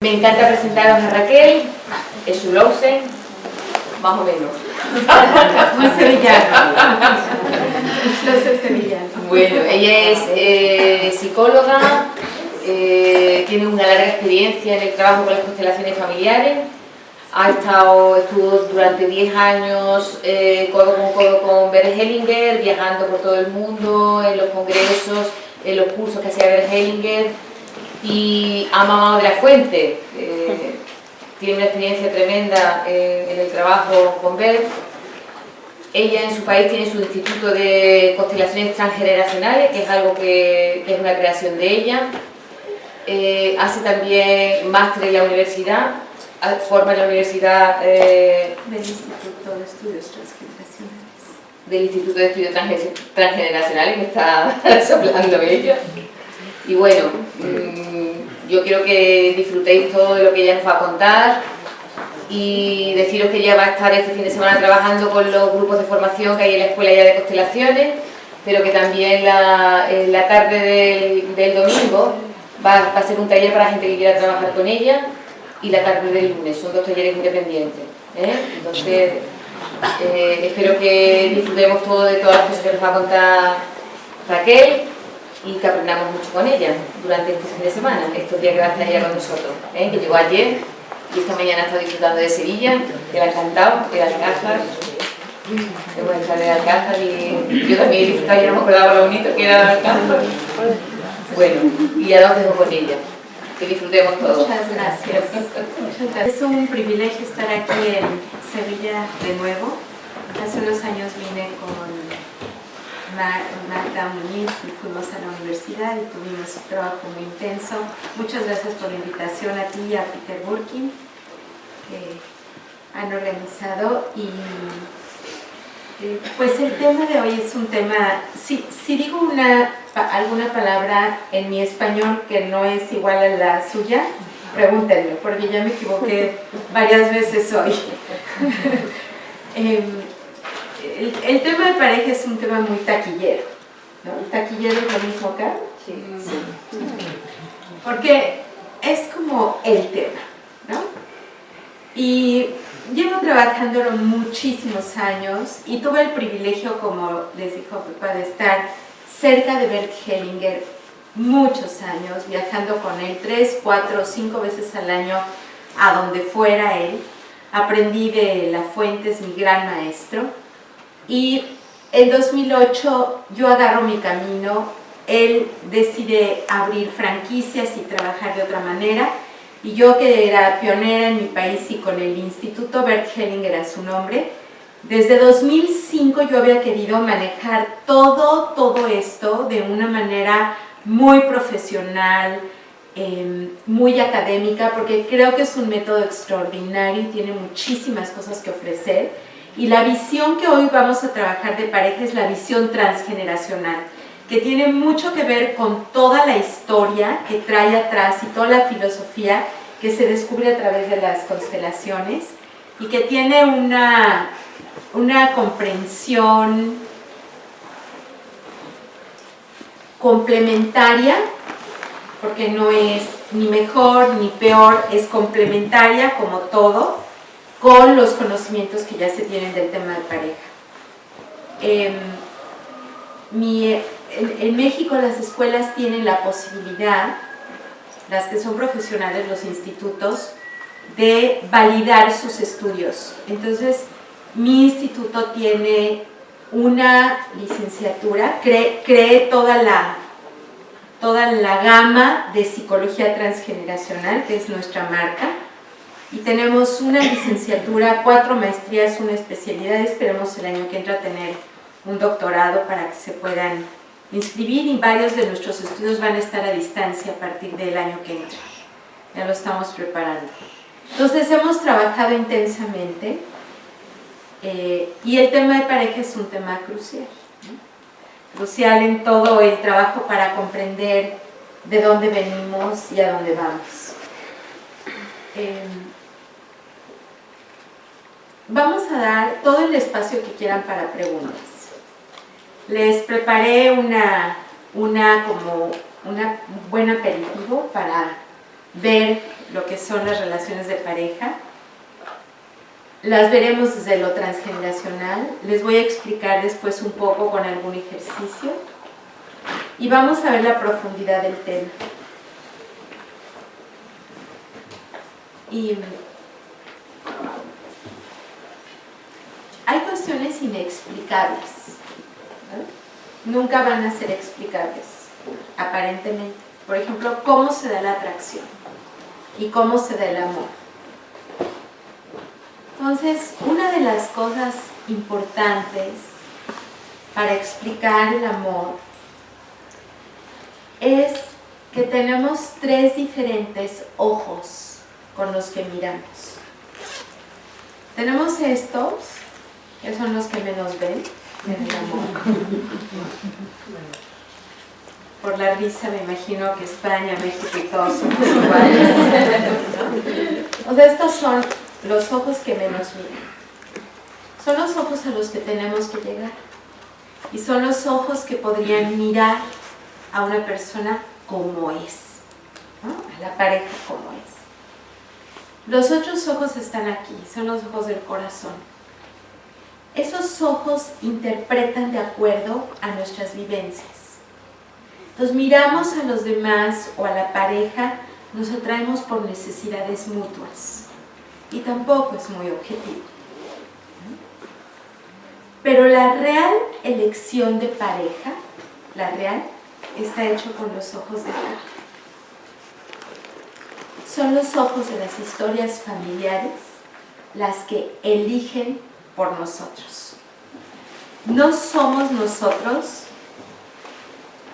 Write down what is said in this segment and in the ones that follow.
Me encanta presentaros a Raquel Schulhausen, más o menos. Muy sevillana. Bueno, ella es psicóloga, tiene una larga experiencia en el trabajo con las constelaciones familiares. Estuvo durante 10 años codo con codo con Bert Hellinger, viajando por todo el mundo, en los congresos, en los cursos que hacía Bert Hellinger, y ha mamado de la fuente. Tiene una experiencia tremenda en el trabajo con Bert. Ella en su país tiene su instituto de constelaciones transgeneracionales, que es algo que es una creación de ella. Hace también máster en la universidad, forma en la universidad del Instituto de Estudios Transgeneracionales. Del Instituto de Estudios Transgeneracionales, que está soplando ella. Y bueno, yo quiero que disfrutéis todo de lo que ella nos va a contar y deciros que ella va a estar este fin de semana trabajando con los grupos de formación que hay en la Escuela ya de Constelaciones, pero que también en la tarde del domingo va a ser un taller para gente que quiera trabajar con ella, y la tarde del lunes, son 2 talleres independientes. Entonces, espero que disfrutemos todo de todas las cosas que nos va a contar Raquel y que aprendamos mucho con ella durante este fin de semana, estos días que va a estar ella con nosotros, que llegó ayer y esta mañana ha estado disfrutando de Sevilla, que le ha encantado, de Alcázar. Hemos estado de Alcázar y yo también he disfrutado, ya no me acordaba lo bonito que era Alcázar. Bueno, y ya los dejo con ella. Que disfrutemos todos. Muchas gracias. Es un privilegio estar aquí en Sevilla de nuevo. Hace unos años vine con Magda Muñiz y fuimos a la universidad y tuvimos un trabajo muy intenso. Muchas gracias por la invitación a ti y a Peter Burkin, que han organizado. Y pues el tema de hoy es un tema, si digo alguna palabra en mi español que no es igual a la suya, pregúntenme, porque ya me equivoqué varias veces hoy. El tema de pareja es un tema muy taquillero, ¿no? ¿Taquillero es lo mismo acá? Sí. Porque es como el tema, ¿no? Y llevo trabajándolo muchísimos años y tuve el privilegio, como les dijo Pepa, de estar cerca de Bert Hellinger muchos años, viajando con él 3, 4, 5 veces al año a donde fuera él. Aprendí de La Fuente, es mi gran maestro. Y en 2008 yo agarro mi camino, él decide abrir franquicias y trabajar de otra manera, y yo, que era pionera en mi país y con el Instituto Bert Hellinger a su nombre, desde 2005 yo había querido manejar todo esto de una manera muy profesional, muy académica, porque creo que es un método extraordinario y tiene muchísimas cosas que ofrecer. Y la visión que hoy vamos a trabajar de pareja es la visión transgeneracional, que tiene mucho que ver con toda la historia que trae atrás y toda la filosofía que se descubre a través de las constelaciones, y que tiene una comprensión complementaria, porque no es ni mejor ni peor, es complementaria como todo, con los conocimientos que ya se tienen del tema de pareja. En México las escuelas tienen la posibilidad, las que son profesionales, los institutos, de validar sus estudios. Entonces, mi instituto tiene una licenciatura, cree toda la gama de psicología transgeneracional, que es nuestra marca, y tenemos una licenciatura, 4 maestrías, una especialidad. Esperemos el año que entra tener un doctorado para que se puedan inscribir, y varios de nuestros estudios van a estar a distancia a partir del año que entra. Ya lo estamos preparando. Entonces hemos trabajado intensamente y el tema de pareja es un tema crucial, ¿no? Crucial en todo el trabajo para comprender de dónde venimos y a dónde vamos. Vamos a dar todo el espacio que quieran para preguntas. Les preparé un buen aperitivo para ver lo que son las relaciones de pareja. Las veremos desde lo transgeneracional. Les voy a explicar después un poco con algún ejercicio. Y vamos a ver la profundidad del tema. Y hay cuestiones inexplicables, ¿no? Nunca van a ser explicables, aparentemente. Por ejemplo, ¿cómo se da la atracción? ¿Y cómo se da el amor? Entonces, una de las cosas importantes para explicar el amor es que tenemos 3 diferentes ojos con los que miramos. Tenemos estos, que son los que menos ven en el amor. Por la risa me imagino que España, México y todos somos iguales. O sea, estos son los ojos que menos miran. Son los ojos a los que tenemos que llegar. Y son los ojos que podrían mirar a una persona como es, ¿no? A la pareja como es. Los otros ojos están aquí, son los ojos del corazón. Esos ojos interpretan de acuerdo a nuestras vivencias. Entonces miramos a los demás o a la pareja, nos atraemos por necesidades mutuas. Y tampoco es muy objetivo. Pero la real elección de pareja, la real, está hecho con los ojos de Dios. Son los ojos de las historias familiares las que eligen por nosotros. No somos nosotros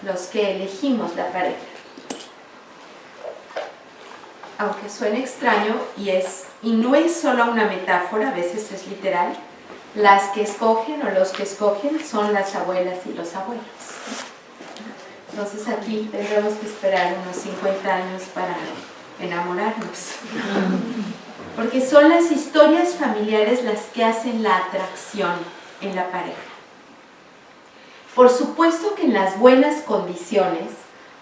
los que elegimos la pareja. Aunque suene extraño y no es solo una metáfora, a veces es literal, las que escogen o los que escogen son las abuelas y los abuelos. Entonces aquí tendremos que esperar unos 50 años para enamorarnos. Porque son las historias familiares las que hacen la atracción en la pareja. Por supuesto que en las buenas condiciones,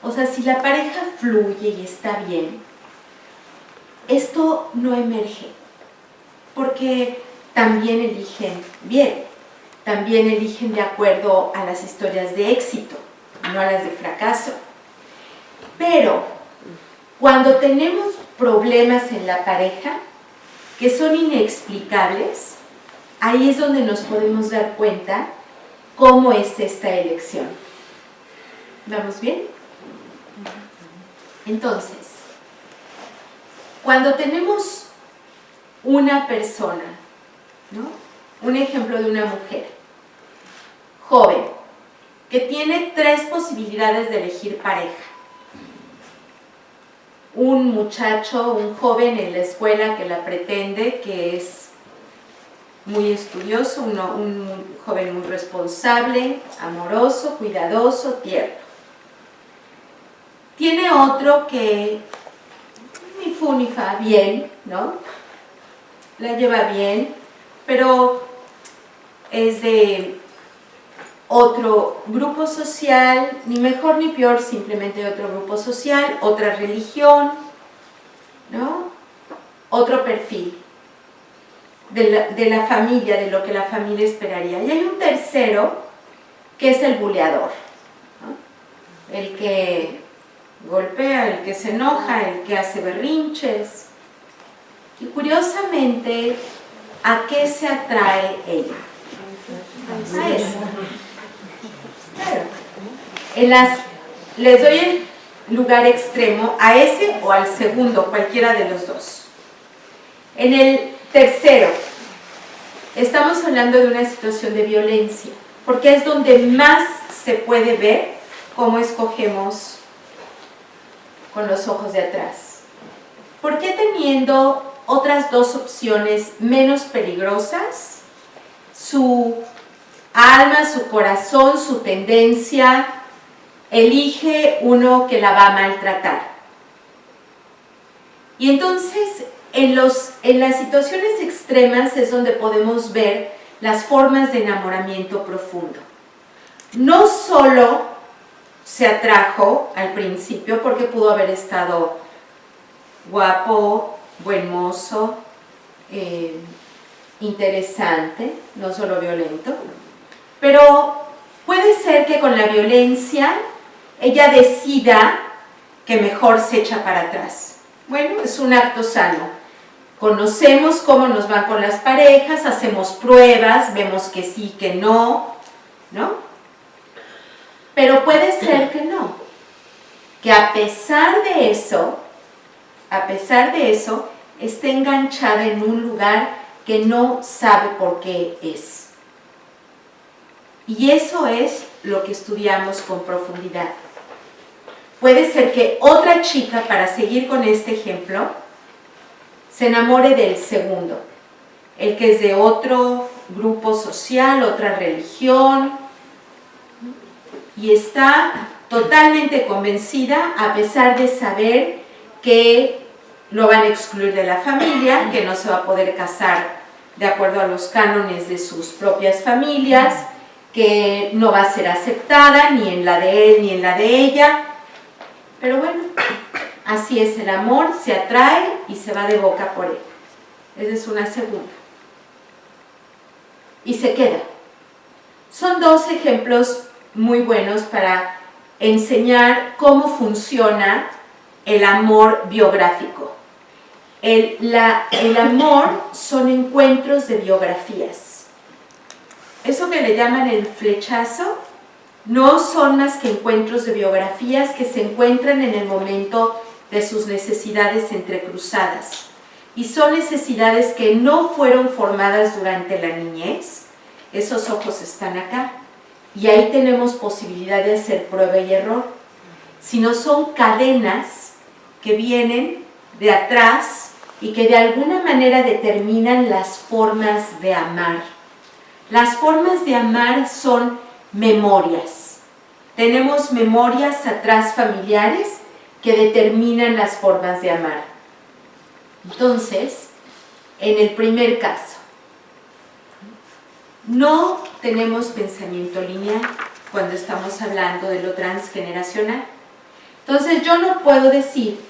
o sea, si la pareja fluye y está bien, esto no emerge, porque también eligen bien, también eligen de acuerdo a las historias de éxito, no a las de fracaso. Pero cuando tenemos problemas en la pareja que son inexplicables, ahí es donde nos podemos dar cuenta cómo es esta elección. ¿Vamos bien? Entonces, cuando tenemos una persona, ¿no? Un ejemplo de una mujer joven que tiene 3 posibilidades de elegir pareja. Un muchacho, un joven en la escuela que la pretende, que es muy estudioso, un joven muy responsable, amoroso, cuidadoso, tierno. Tiene otro que ni fu ni fa, bien, ¿no? La lleva bien, pero es de otro grupo social, ni mejor ni peor, simplemente de otro grupo social, otra religión, ¿no? Otro perfil de la familia, de lo que la familia esperaría. Y hay un tercero que es el buleador, ¿no? El que golpea, el que se enoja, el que hace berrinches. Y curiosamente, ¿a qué se atrae ella? A eso. Claro. Les doy el lugar extremo a ese o al segundo, cualquiera de los dos. En el tercero, estamos hablando de una situación de violencia, porque es donde más se puede ver cómo escogemos con los ojos de atrás. ¿Por qué teniendo otras 2 opciones menos peligrosas, su alma, su corazón, su tendencia, elige uno que la va a maltratar? Y entonces, en las situaciones extremas es donde podemos ver las formas de enamoramiento profundo. No solo se atrajo al principio porque pudo haber estado guapo, buen mozo, interesante, no solo violento, pero puede ser que con la violencia ella decida que mejor se echa para atrás. Bueno, es un acto sano. Conocemos cómo nos van con las parejas, hacemos pruebas, vemos que sí, que no, ¿no? Pero puede ser que no, que a pesar de eso, esté enganchada en un lugar que no sabe por qué es. Y eso es lo que estudiamos con profundidad. Puede ser que otra chica, para seguir con este ejemplo, se enamore del segundo, el que es de otro grupo social, otra religión, y está totalmente convencida, a pesar de saber que lo van a excluir de la familia, que no se va a poder casar de acuerdo a los cánones de sus propias familias, que no va a ser aceptada ni en la de él ni en la de ella. Pero bueno, así es el amor, se atrae y se va de boca por él. Esa es una segunda. Y se queda. Son dos ejemplos muy buenos para enseñar cómo funciona el amor biográfico. El amor son encuentros de biografías. Eso que le llaman el flechazo no son más que encuentros de biografías que se encuentran en el momento de sus necesidades entrecruzadas. Y son necesidades que no fueron formadas durante la niñez. Esos ojos están acá. Y ahí tenemos posibilidad de hacer prueba y error. Sino son cadenas que vienen de atrás y que de alguna manera determinan las formas de amar. Las formas de amar son memorias. Tenemos memorias atrás familiares que determinan las formas de amar. Entonces, en el primer caso, no tenemos pensamiento lineal cuando estamos hablando de lo transgeneracional. Entonces, yo no puedo decir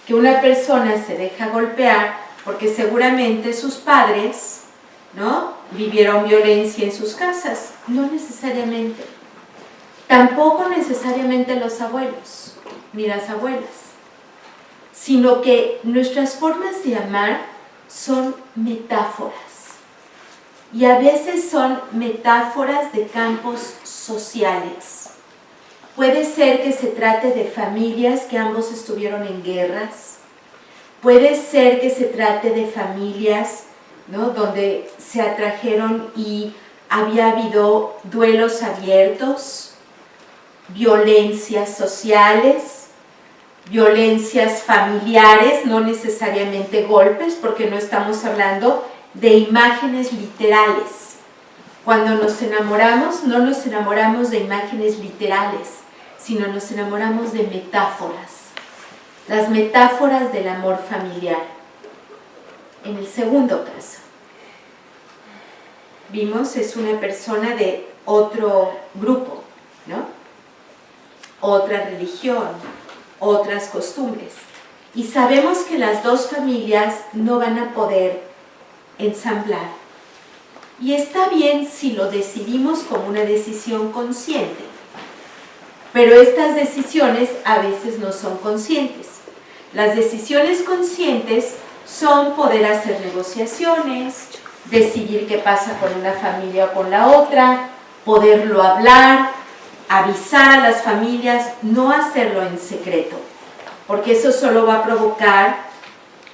que una persona se deja golpear porque seguramente sus padres, ¿no?, vivieron violencia en sus casas. No necesariamente. Tampoco necesariamente los abuelos, ni las abuelas. Sino que nuestras formas de amar son metáforas. Y a veces son metáforas de campos sociales. Puede ser que se trate de familias que ambos estuvieron en guerras. Puede ser que se trate de familias, ¿no?, donde se atrajeron y había habido duelos abiertos, violencias sociales, violencias familiares, no necesariamente golpes, porque no estamos hablando de imágenes literales. Cuando nos enamoramos, no nos enamoramos de imágenes literales, sino nos enamoramos de metáforas. Las metáforas del amor familiar. En el segundo caso, vimos, es una persona de otro grupo, ¿no?, otra religión, otras costumbres. Y sabemos que las dos familias no van a poder ensamblar. Y está bien si lo decidimos como una decisión consciente, pero estas decisiones a veces no son conscientes. Las decisiones conscientes son poder hacer negociaciones, decidir qué pasa con una familia o con la otra, poderlo hablar, avisar a las familias, no hacerlo en secreto, porque eso solo va a provocar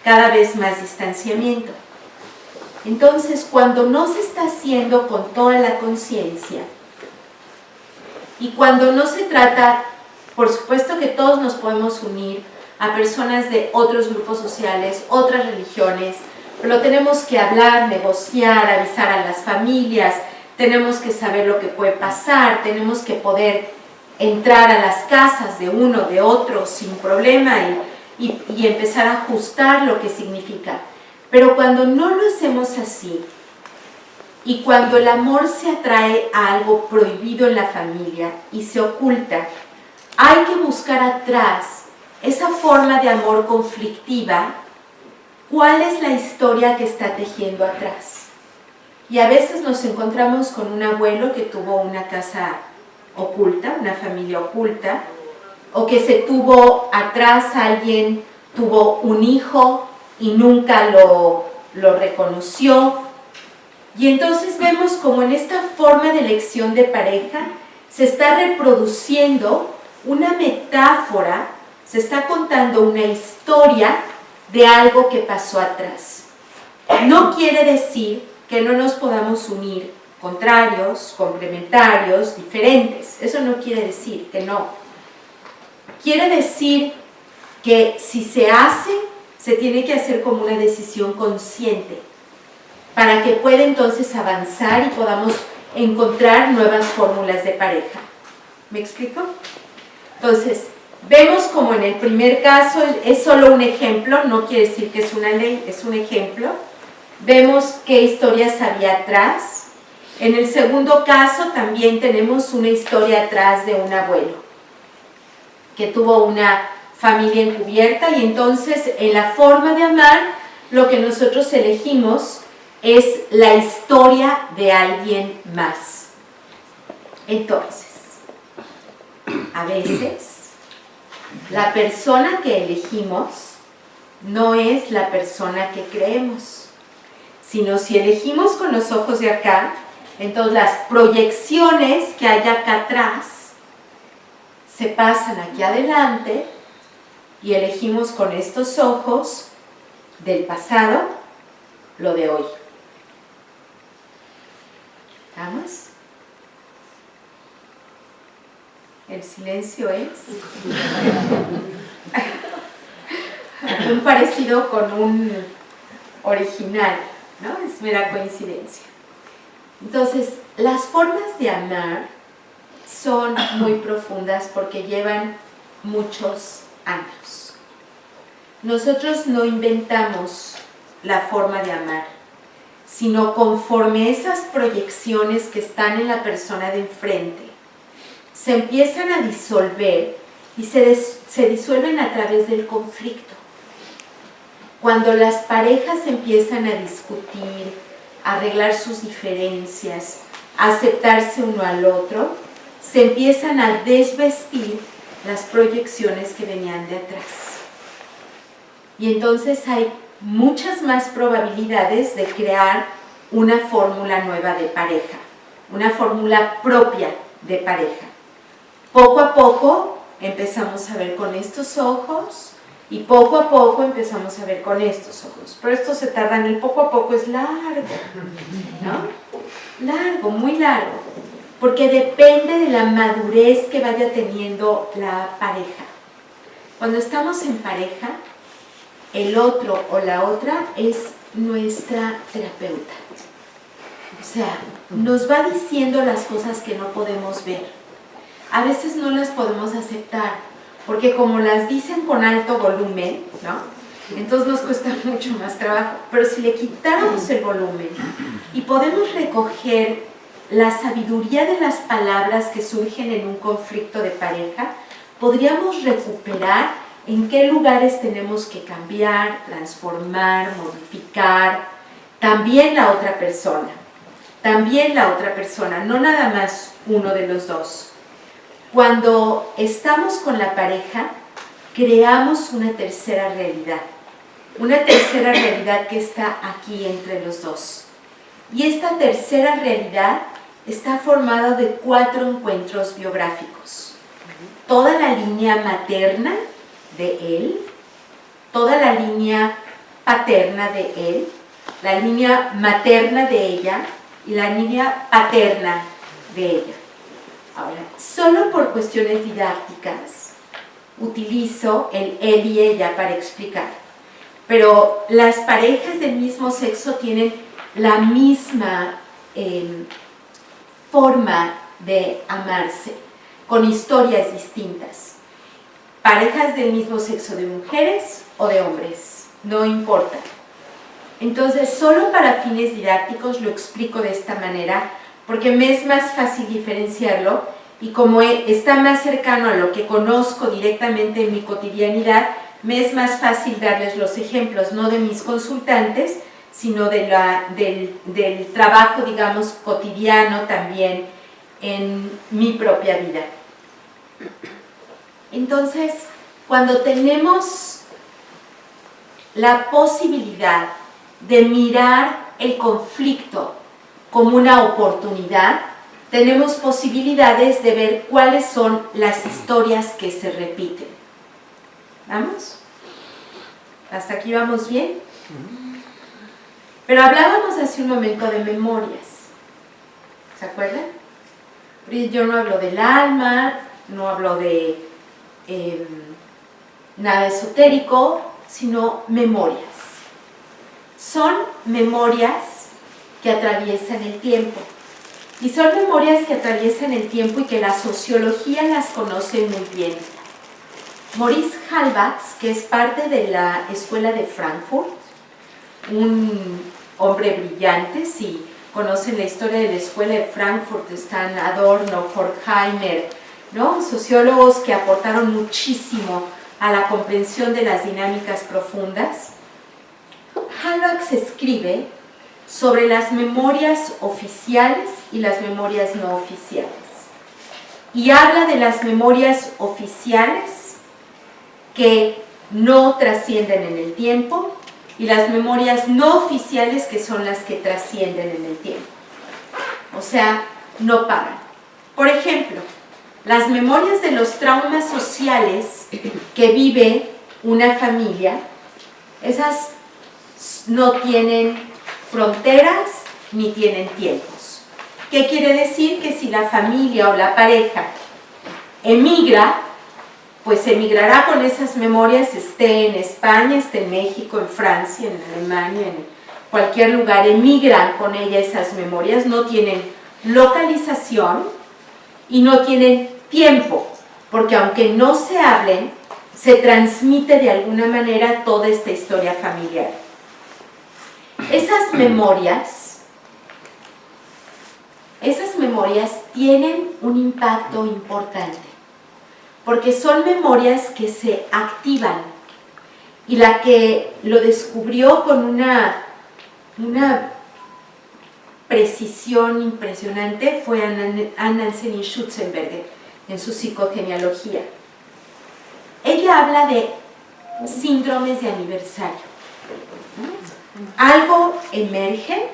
cada vez más distanciamiento. Entonces, cuando no se está haciendo con toda la conciencia, y cuando no se trata, por supuesto que todos nos podemos unir a personas de otros grupos sociales, otras religiones, pero tenemos que hablar, negociar, avisar a las familias, tenemos que saber lo que puede pasar, tenemos que poder entrar a las casas de uno, de otro, sin problema y empezar a ajustar lo que significa. Pero cuando no lo hacemos así, y cuando el amor se atrae a algo prohibido en la familia y se oculta, hay que buscar atrás esa forma de amor conflictiva, ¿cuál es la historia que está tejiendo atrás? Y a veces nos encontramos con un abuelo que tuvo una casa oculta, una familia oculta, o que se tuvo atrás, alguien tuvo un hijo y nunca lo reconoció. Y entonces vemos como en esta forma de elección de pareja se está reproduciendo una metáfora, se está contando una historia de algo que pasó atrás. No quiere decir que no nos podamos unir contrarios, complementarios, diferentes. Eso no quiere decir que no. Quiere decir que si se hace, se tiene que hacer como una decisión consciente para que pueda entonces avanzar y podamos encontrar nuevas fórmulas de pareja. ¿Me explico? Entonces, vemos como en el primer caso es solo un ejemplo, no quiere decir que es una ley, es un ejemplo. Vemos qué historias había atrás. En el segundo caso también tenemos una historia atrás de un abuelo que tuvo una familia encubierta, y entonces en la forma de amar lo que nosotros elegimos es la historia de alguien más. Entonces, a veces la persona que elegimos no es la persona que creemos, sino si elegimos con los ojos de acá, entonces las proyecciones que hay acá atrás se pasan aquí adelante y elegimos con estos ojos del pasado lo de hoy. ¿Vamos? El silencio es un parecido con un original, ¿no? Es mera coincidencia. Entonces, las formas de amar son muy profundas porque llevan muchos años. Nosotros no inventamos la forma de amar, sino conforme esas proyecciones que están en la persona de enfrente se empiezan a disolver y se disuelven a través del conflicto. Cuando las parejas empiezan a discutir, a arreglar sus diferencias, a aceptarse uno al otro, se empiezan a desvestir las proyecciones que venían de atrás. Y entonces hay muchas más probabilidades de crear una fórmula nueva de pareja, una fórmula propia de pareja. Poco a poco empezamos a ver con estos ojos y poco a poco empezamos a ver con estos ojos. Pero esto se tarda, en el poco a poco es largo, ¿no? Largo, muy largo, porque depende de la madurez que vaya teniendo la pareja. Cuando estamos en pareja, el otro o la otra es nuestra terapeuta. O sea, nos va diciendo las cosas que no podemos ver. A veces no las podemos aceptar, porque como las dicen con alto volumen, ¿no? Entonces nos cuesta mucho más trabajo. Pero si le quitáramos el volumen y podemos recoger la sabiduría de las palabras que surgen en un conflicto de pareja, podríamos recuperar en qué lugares tenemos que cambiar, transformar, modificar. También la otra persona, no nada más uno de los dos. Cuando estamos con la pareja, creamos una tercera realidad que está aquí entre los dos. Y esta tercera realidad está formada de 4 encuentros biográficos. Toda la línea materna de él, toda la línea paterna de él, la línea materna de ella y la línea paterna de ella. Ahora, solo por cuestiones didácticas utilizo el él y ella para explicar, pero las parejas del mismo sexo tienen la misma forma de amarse, con historias distintas. Parejas del mismo sexo, de mujeres o de hombres, no importa. Entonces, solo para fines didácticos lo explico de esta manera, porque me es más fácil diferenciarlo y como está más cercano a lo que conozco directamente en mi cotidianidad, me es más fácil darles los ejemplos, no de mis consultantes, sino del trabajo, digamos, cotidiano también en mi propia vida. Entonces, cuando tenemos la posibilidad de mirar el conflicto como una oportunidad, tenemos posibilidades de ver cuáles son las historias que se repiten. ¿Vamos? ¿Hasta aquí vamos bien? Pero hablábamos hace un momento de memorias. ¿Se acuerdan? Yo no hablo del alma, no hablo de nada esotérico, sino memorias. Son memorias que atraviesan el tiempo. Y son memorias que atraviesan el tiempo y que la sociología las conoce muy bien. Maurice Halbach, que es parte de la Escuela de Frankfurt, un hombre brillante, si conocen la historia de la Escuela de Frankfurt, están Adorno, Horkheimer, ¿no? Sociólogos que aportaron muchísimo a la comprensión de las dinámicas profundas. Halbach escribe sobre las memorias oficiales y las memorias no oficiales. Y habla de las memorias oficiales que no trascienden en el tiempo y las memorias no oficiales que son las que trascienden en el tiempo. O sea, no paran. Por ejemplo, las memorias de los traumas sociales que vive una familia, esas no tienen fronteras ni tienen tiempos. ¿Qué quiere decir? Que si la familia o la pareja emigra, pues emigrará con esas memorias, esté en España, esté en México, en Francia, en Alemania, en cualquier lugar, emigran con ella esas memorias, no tienen localización y no tienen tiempo, porque aunque no se hablen, se transmite de alguna manera toda esta historia familiar. Esas memorias tienen un impacto importante, porque son memorias que se activan, y la que lo descubrió con una precisión impresionante fue Anna-Anselin Schutzenberger en su psicogenealogía. Ella habla de síndromes de aniversario. Algo emerge,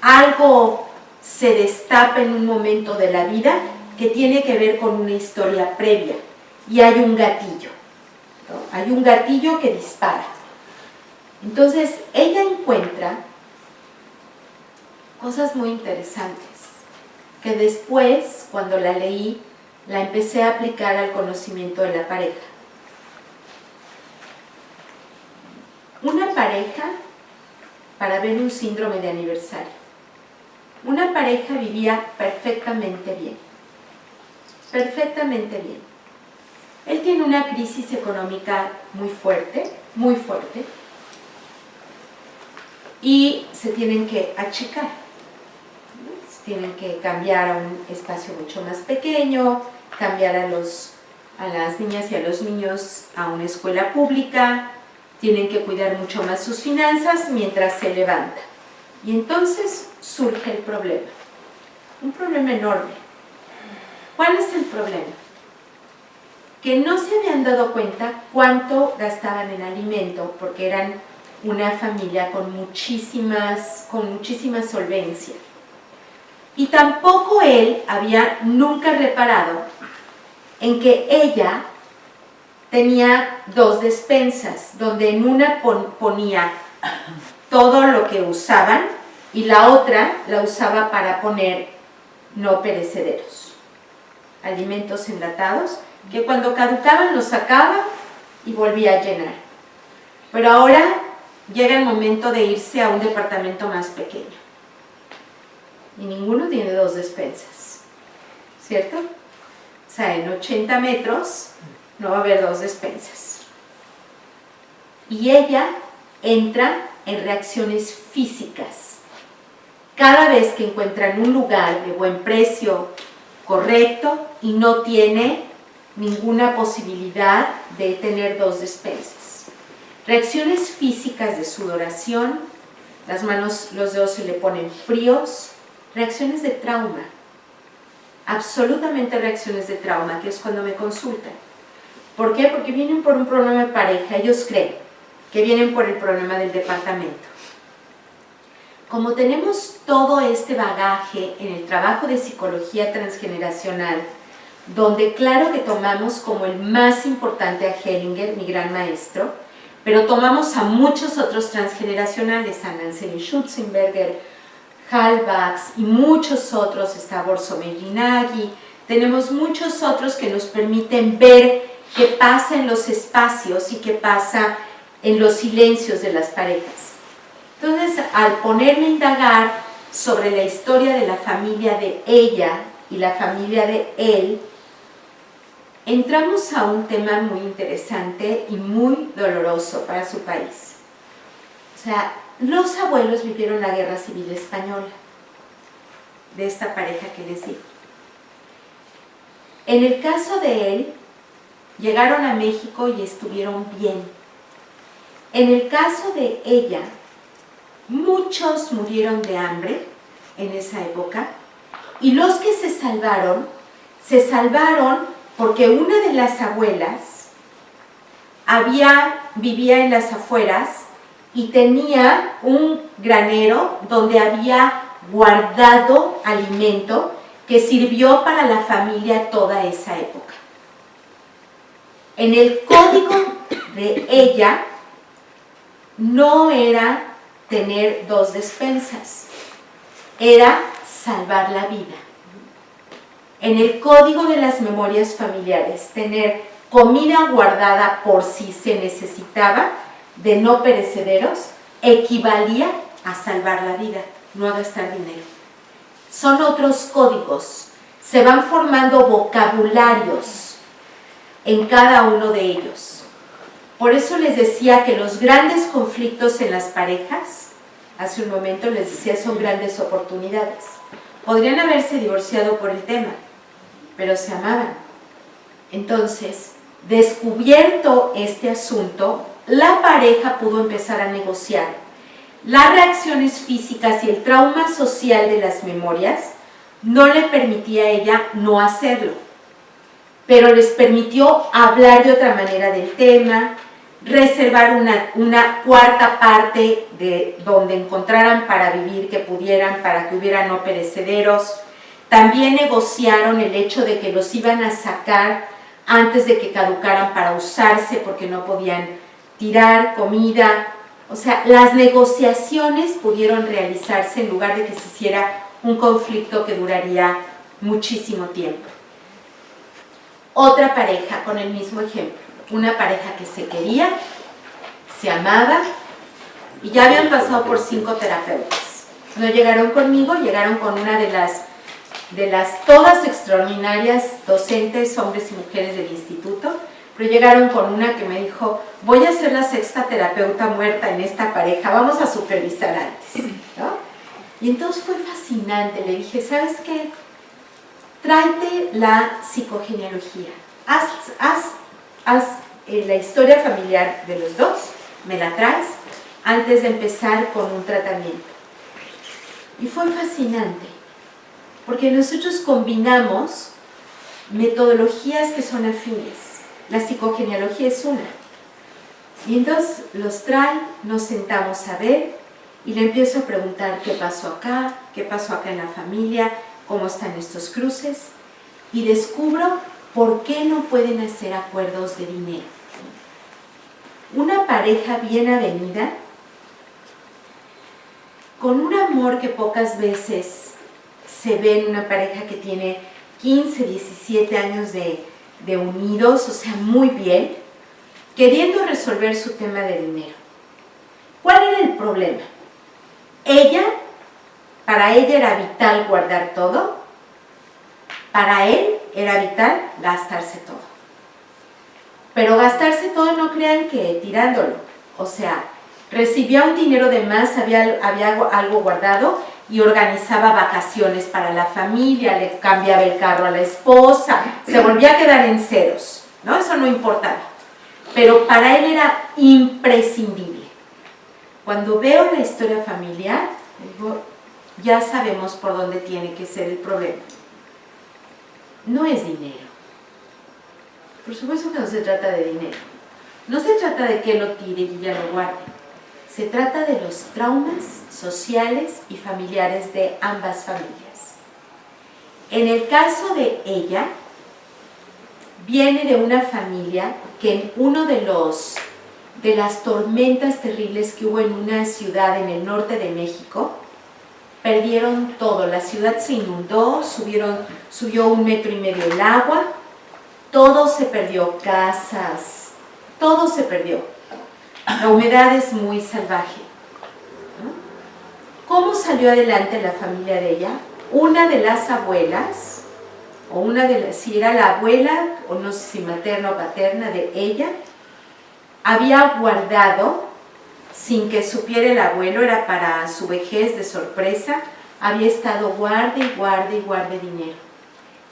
algo se destapa en un momento de la vida que tiene que ver con una historia previa y hay un gatillo, ¿no? Hay un gatillo que dispara. Entonces ella encuentra cosas muy interesantes que después, cuando la leí, la empecé a aplicar al conocimiento de la pareja. Una pareja, para ver un síndrome de aniversario, una pareja vivía perfectamente bien, perfectamente bien. Él tiene una crisis económica muy fuerte, y se tienen que achicar, ¿no? Se tienen que cambiar a un espacio mucho más pequeño, cambiar a las niñas y a los niños a una escuela pública, tienen que cuidar mucho más sus finanzas mientras se levanta. Y entonces surge el problema, un problema enorme. ¿Cuál es el problema? Que no se habían dado cuenta cuánto gastaban en alimento, porque eran una familia con muchísima solvencia. Y tampoco él había nunca reparado en que ella tenía dos despensas, donde en una ponía todo lo que usaban y la otra la usaba para poner no perecederos, alimentos enlatados, que cuando caducaban los sacaba y volvía a llenar. Pero ahora llega el momento de irse a un departamento más pequeño. Y ninguno tiene dos despensas, ¿cierto? O sea, en 80 metros no va a haber dos despensas. Y ella entra en reacciones físicas. Cada vez que encuentran un lugar de buen precio correcto y no tiene ninguna posibilidad de tener dos despensas. Reacciones físicas de sudoración, las manos, los dedos se le ponen fríos, reacciones de trauma, absolutamente reacciones de trauma, que es cuando me consultan. ¿Por qué? Porque vienen por un problema de pareja, ellos creen que vienen por el problema del departamento. Como tenemos todo este bagaje en el trabajo de psicología transgeneracional, donde claro que tomamos como el más importante a Hellinger, mi gran maestro, pero tomamos a muchos otros transgeneracionales, a Nancy Schutzenberger, Halbach y muchos otros, está Borso-Merinaghi, tenemos muchos otros que nos permiten ver qué pasa en los espacios y qué pasa en los silencios de las parejas. Entonces, al ponerme a indagar sobre la historia de la familia de ella y la familia de él, entramos a un tema muy interesante y muy doloroso para su país. O sea, los abuelos vivieron la Guerra Civil Española, de esta pareja que les digo. En el caso de él, llegaron a México y estuvieron bien. En el caso de ella, muchos murieron de hambre en esa época, y los que se salvaron porque una de las abuelas vivía en las afueras y tenía un granero donde había guardado alimento que sirvió para la familia toda esa época. En el código de ella no era tener dos despensas, era salvar la vida. En el código de las memorias familiares, tener comida guardada por si se necesitaba, de no perecederos, equivalía a salvar la vida, no a gastar dinero. Son otros códigos, se van formando vocabularios en cada uno de ellos. Por eso les decía que los grandes conflictos en las parejas, hace un momento les decía, son grandes oportunidades. Podrían haberse divorciado por el tema, pero se amaban. Entonces, descubierto este asunto, la pareja pudo empezar a negociar. Las reacciones físicas y el trauma social de las memorias no le permitía a ella no hacerlo, pero les permitió hablar de otra manera del tema, reservar una cuarta parte de donde encontraran para vivir, que pudieran, para que hubiera no perecederos. También negociaron el hecho de que los iban a sacar antes de que caducaran para usarse, porque no podían tirar comida. O sea, las negociaciones pudieron realizarse en lugar de que se hiciera un conflicto que duraría muchísimo tiempo. Otra pareja con el mismo ejemplo, una pareja que se quería, se amaba y ya habían pasado por 5 terapeutas. No llegaron conmigo, llegaron con una de las todas extraordinarias docentes, hombres y mujeres del instituto, pero llegaron con una que me dijo, voy a ser la 6ª terapeuta muerta en esta pareja, vamos a supervisar antes, ¿no? Y entonces fue fascinante, le dije, ¿sabes qué? Tráete la psicogenealogía, haz la historia familiar de los dos, me la traes antes de empezar con un tratamiento. Y fue fascinante, porque nosotros combinamos metodologías que son afines. La psicogenealogía es una. Y entonces los trae, nos sentamos a ver y le empiezo a preguntar qué pasó acá en la familia, cómo están estos cruces, y descubro por qué no pueden hacer acuerdos de dinero. Una pareja bien avenida, con un amor que pocas veces se ve en una pareja que tiene 15, 17 años de unidos, o sea, muy bien, queriendo resolver su tema de dinero. ¿Cuál era el problema? Para ella era vital guardar todo, para él era vital gastarse todo. Pero gastarse todo, no crean que tirándolo, o sea, recibía un dinero de más, había algo guardado, y organizaba vacaciones para la familia, le cambiaba el carro a la esposa, se volvía a quedar en ceros, ¿no? Eso no importaba. Pero para él era imprescindible. Cuando veo la historia familiar, digo, ya sabemos por dónde tiene que ser el problema. No es dinero. Por supuesto que no se trata de dinero. No se trata de que lo tire y ya lo guarde. Se trata de los traumas sociales y familiares de ambas familias. En el caso de ella, viene de una familia que en uno de las tormentas terribles que hubo en una ciudad en el norte de México, perdieron todo. La ciudad se inundó, subió 1,5 metros el agua, todo se perdió, casas, todo se perdió. La humedad es muy salvaje, ¿no? ¿Cómo salió adelante la familia de ella? Una de las abuelas, si era la abuela, o no sé si materna o paterna de ella, había guardado, sin que supiera el abuelo, era para su vejez de sorpresa, había estado guarde y guarde y guarde dinero.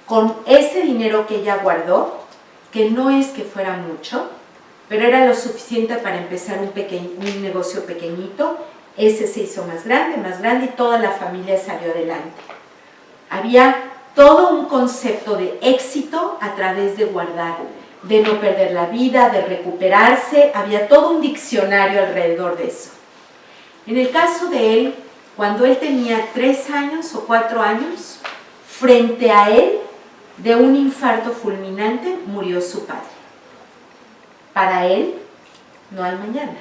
Con ese dinero que ella guardó, que no es que fuera mucho, pero era lo suficiente para empezar un negocio pequeñito, ese se hizo más grande y toda la familia salió adelante. Había todo un concepto de éxito a través de guardar, de no perder la vida, de recuperarse, había todo un diccionario alrededor de eso. En el caso de él, cuando él tenía 3 años o 4 años, frente a él, de un infarto fulminante, murió su padre. Para él, no hay mañana,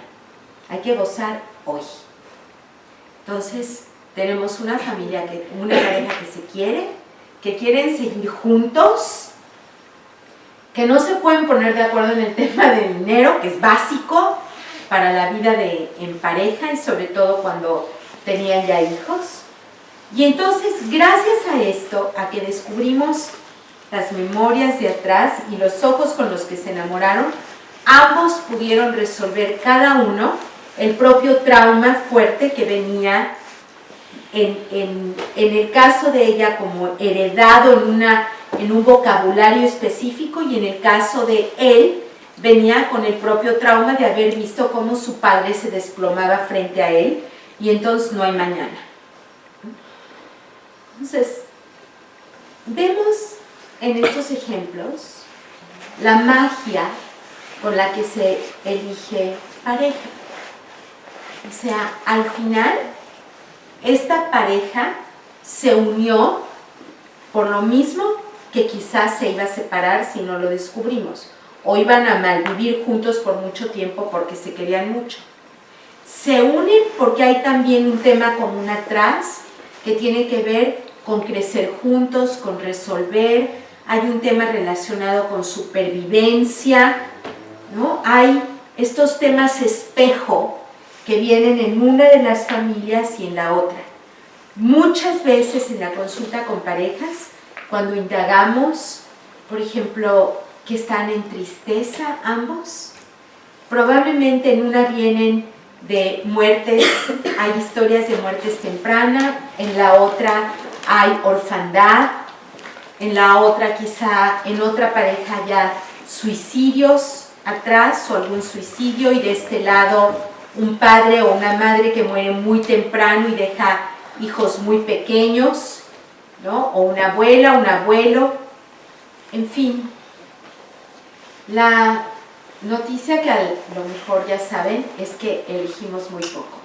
hay que gozar hoy. Entonces, tenemos una familia, una pareja que se quiere, que quieren seguir juntos, que no se pueden poner de acuerdo en el tema de dinero, que es básico para la vida en pareja y sobre todo cuando tenían ya hijos. Y entonces, gracias a esto, a que descubrimos las memorias de atrás y los ojos con los que se enamoraron, ambos pudieron resolver cada uno el propio trauma fuerte que venía en el caso de ella como heredado en un vocabulario específico, y en el caso de él venía con el propio trauma de haber visto cómo su padre se desplomaba frente a él y entonces no hay mañana. Entonces, vemos en estos ejemplos la magia con la que se elige pareja. O sea, al final, esta pareja se unió por lo mismo que quizás se iba a separar si no lo descubrimos, o iban a malvivir juntos por mucho tiempo porque se querían mucho. Se unen porque hay también un tema común atrás que tiene que ver con crecer juntos, con resolver. Hay un tema relacionado con supervivencia, ¿no? Hay estos temas espejo que vienen en una de las familias y en la otra. Muchas veces en la consulta con parejas, cuando indagamos, por ejemplo, que están en tristeza ambos, probablemente en una vienen de muertes, hay historias de muertes tempranas, en la otra hay orfandad, en la otra quizá en otra pareja ya suicidios atrás o algún suicidio, y de este lado un padre o una madre que muere muy temprano y deja hijos muy pequeños, ¿no? O una abuela, un abuelo, en fin. La noticia que a lo mejor ya saben es que elegimos muy poco.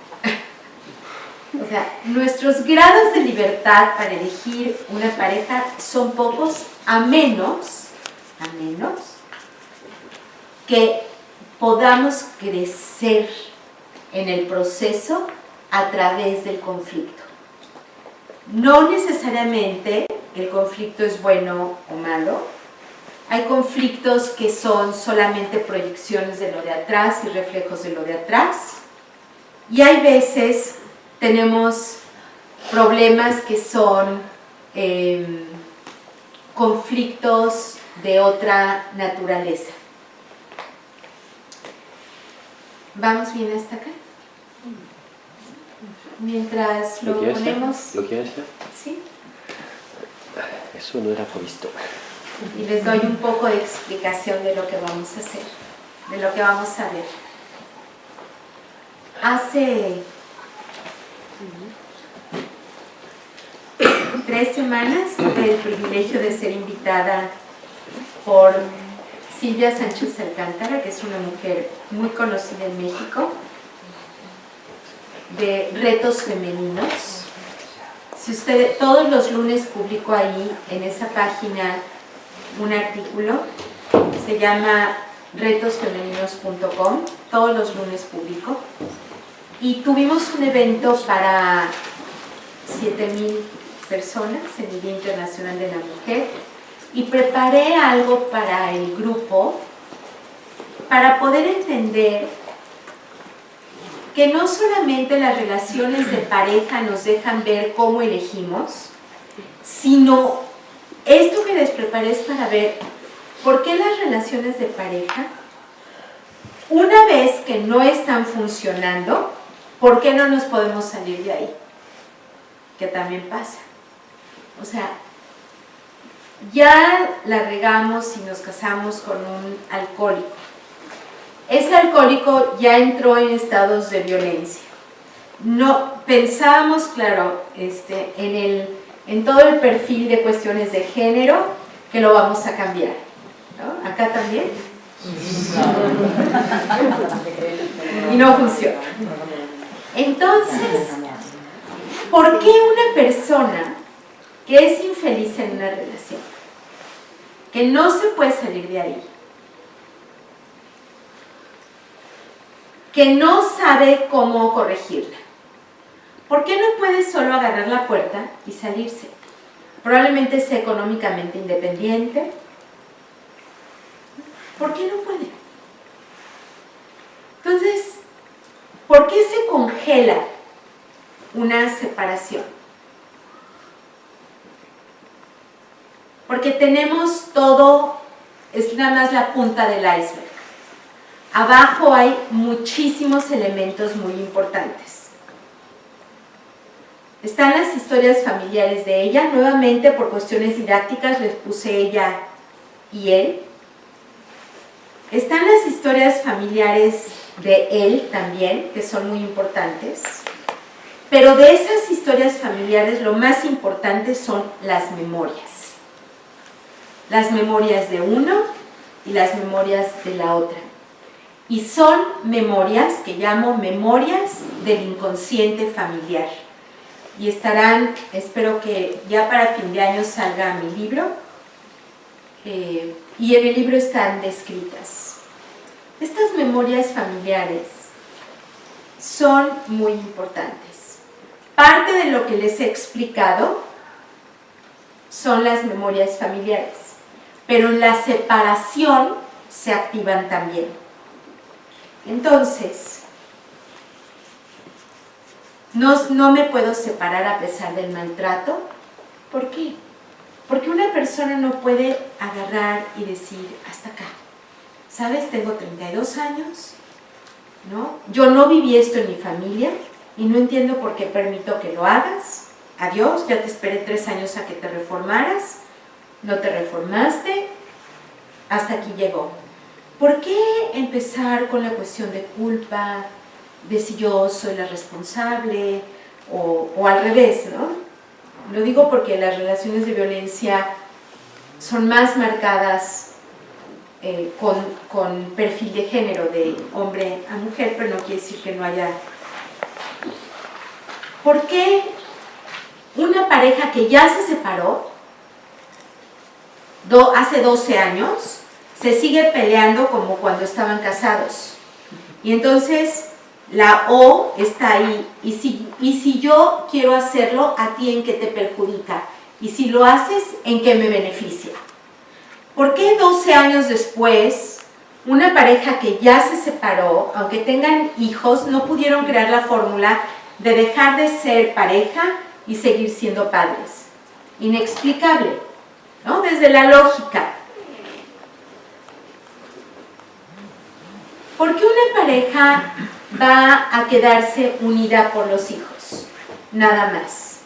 O sea, nuestros grados de libertad para elegir una pareja son pocos, a menos que podamos crecer en el proceso a través del conflicto. No necesariamente el conflicto es bueno o malo. Hay conflictos que son solamente proyecciones de lo de atrás y reflejos de lo de atrás. Y hay veces tenemos problemas que son conflictos de otra naturaleza. ¿Vamos bien hasta acá? Mientras lo quieres ponemos... hacer? ¿Lo quieres hacer? Sí. Eso no era previsto. Y les doy un poco de explicación de lo que vamos a hacer, de lo que vamos a ver. Hace 3 semanas tuve el privilegio de ser invitada por Silvia Sánchez Alcántara, que es una mujer muy conocida en México, de Retos Femeninos. Si ustedes, todos los lunes publico ahí en esa página un artículo, se llama retosfemeninos.com, todos los lunes publico, y tuvimos un evento para 7,000 personas en el Día Internacional de la Mujer, y preparé algo para el grupo para poder entender que no solamente las relaciones de pareja nos dejan ver cómo elegimos, sino esto que les preparé es para ver por qué las relaciones de pareja, una vez que no están funcionando, ¿por qué no nos podemos salir de ahí? Que también pasa. O sea, ya la regamos y nos casamos con un alcohólico. Ese alcohólico ya entró en estados de violencia. No pensábamos, claro, en todo el perfil de cuestiones de género, que lo vamos a cambiar, ¿no? Acá también. Y no funciona. Entonces, ¿por qué una persona que es infeliz en una relación, que no se puede salir de ahí, que no sabe cómo corregirla, por qué no puede solo agarrar la puerta y salirse? Probablemente sea económicamente independiente. ¿Por qué no puede? Entonces, ¿por qué se congela una separación? Porque tenemos todo, es nada más la punta del iceberg. Abajo hay muchísimos elementos muy importantes. Están las historias familiares de ella, nuevamente por cuestiones didácticas les puse ella y él. Están las historias familiares de él también, que son muy importantes. Pero de esas historias familiares lo más importante son las memorias. Las memorias de uno y las memorias de la otra. Y son memorias que llamo memorias del inconsciente familiar. Y estarán, espero que ya para fin de año salga mi libro, y en el libro están descritas. Estas memorias familiares son muy importantes. Parte de lo que les he explicado son las memorias familiares, pero en la separación se activan también. Entonces, no me puedo separar a pesar del maltrato. ¿Por qué? Porque una persona no puede agarrar y decir, hasta acá. ¿Sabes? Tengo 32 años, ¿no? Yo no viví esto en mi familia y no entiendo por qué permito que lo hagas. Adiós, ya te esperé 3 años a que te reformaras, no te reformaste, hasta aquí llegó. ¿Por qué empezar con la cuestión de culpa, de si yo soy la responsable o al revés, ¿no? Lo digo porque las relaciones de violencia son más marcadas con perfil de género de hombre a mujer, pero no quiere decir que no haya. ¿Por qué una pareja que ya se separó hace 12 años se sigue peleando como cuando estaban casados? Y entonces la O está ahí, y si yo quiero hacerlo, ¿a ti en qué te perjudica? Y si lo haces, ¿en qué me beneficia? ¿Por qué 12 años después, una pareja que ya se separó, aunque tengan hijos, no pudieron crear la fórmula de dejar de ser pareja y seguir siendo padres? Inexplicable, ¿no? Desde la lógica. ¿Por qué una pareja va a quedarse unida por los hijos? nada más.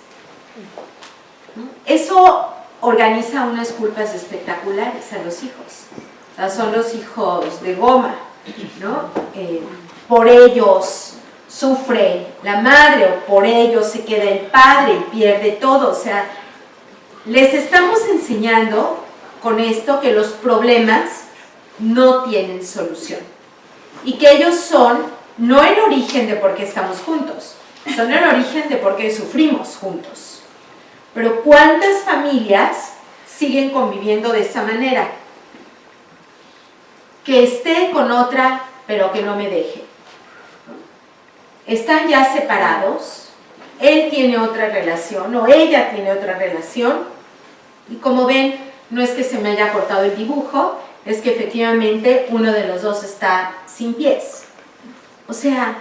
Eso organiza unas culpas espectaculares a los hijos. O sea, son los hijos de goma, ¿no? Por ellos sufre la madre o por ellos se queda el padre y pierde todo. O sea, les estamos enseñando con esto que los problemas no tienen solución y que ellos son no el origen de por qué estamos juntos, son el origen de por qué sufrimos juntos. Pero ¿cuántas familias siguen conviviendo de esa manera? Que esté con otra, pero que no me deje. Están ya separados, él tiene otra relación o ella tiene otra relación, y como ven, no es que se me haya cortado el dibujo, es que efectivamente uno de los dos está sin pies. O sea,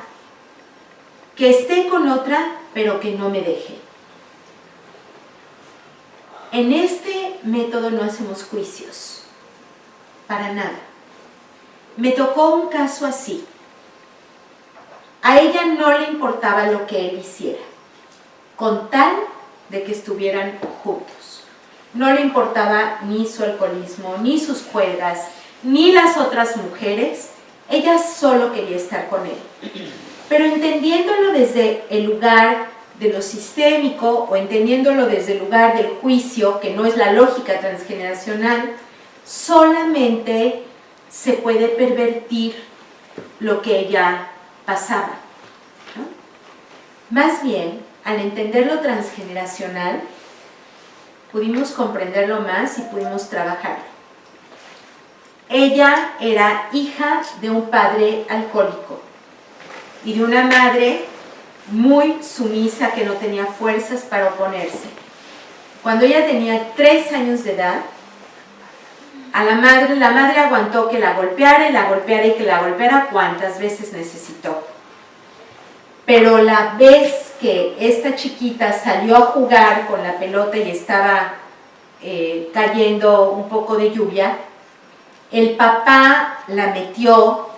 que esté con otra, pero que no me deje. En este método no hacemos juicios, para nada. Me tocó un caso así. A ella no le importaba lo que él hiciera, con tal de que estuvieran juntos. No le importaba ni su alcoholismo, ni sus juegas, ni las otras mujeres. Ella solo quería estar con él. Pero entendiéndolo desde el lugar de lo sistémico o entendiéndolo desde el lugar del juicio, que no es la lógica transgeneracional, solamente se puede pervertir lo que ella pasaba, ¿no? Más bien, al entender lo transgeneracional, pudimos comprenderlo más y pudimos trabajarlo. Ella era hija de un padre alcohólico y de una madre muy sumisa que no tenía fuerzas para oponerse. Cuando ella tenía 3 años de edad, a la madre aguantó que la golpeara y que la golpeara cuantas veces necesitó. Pero la vez que esta chiquita salió a jugar con la pelota y estaba cayendo un poco de lluvia, el papá la metió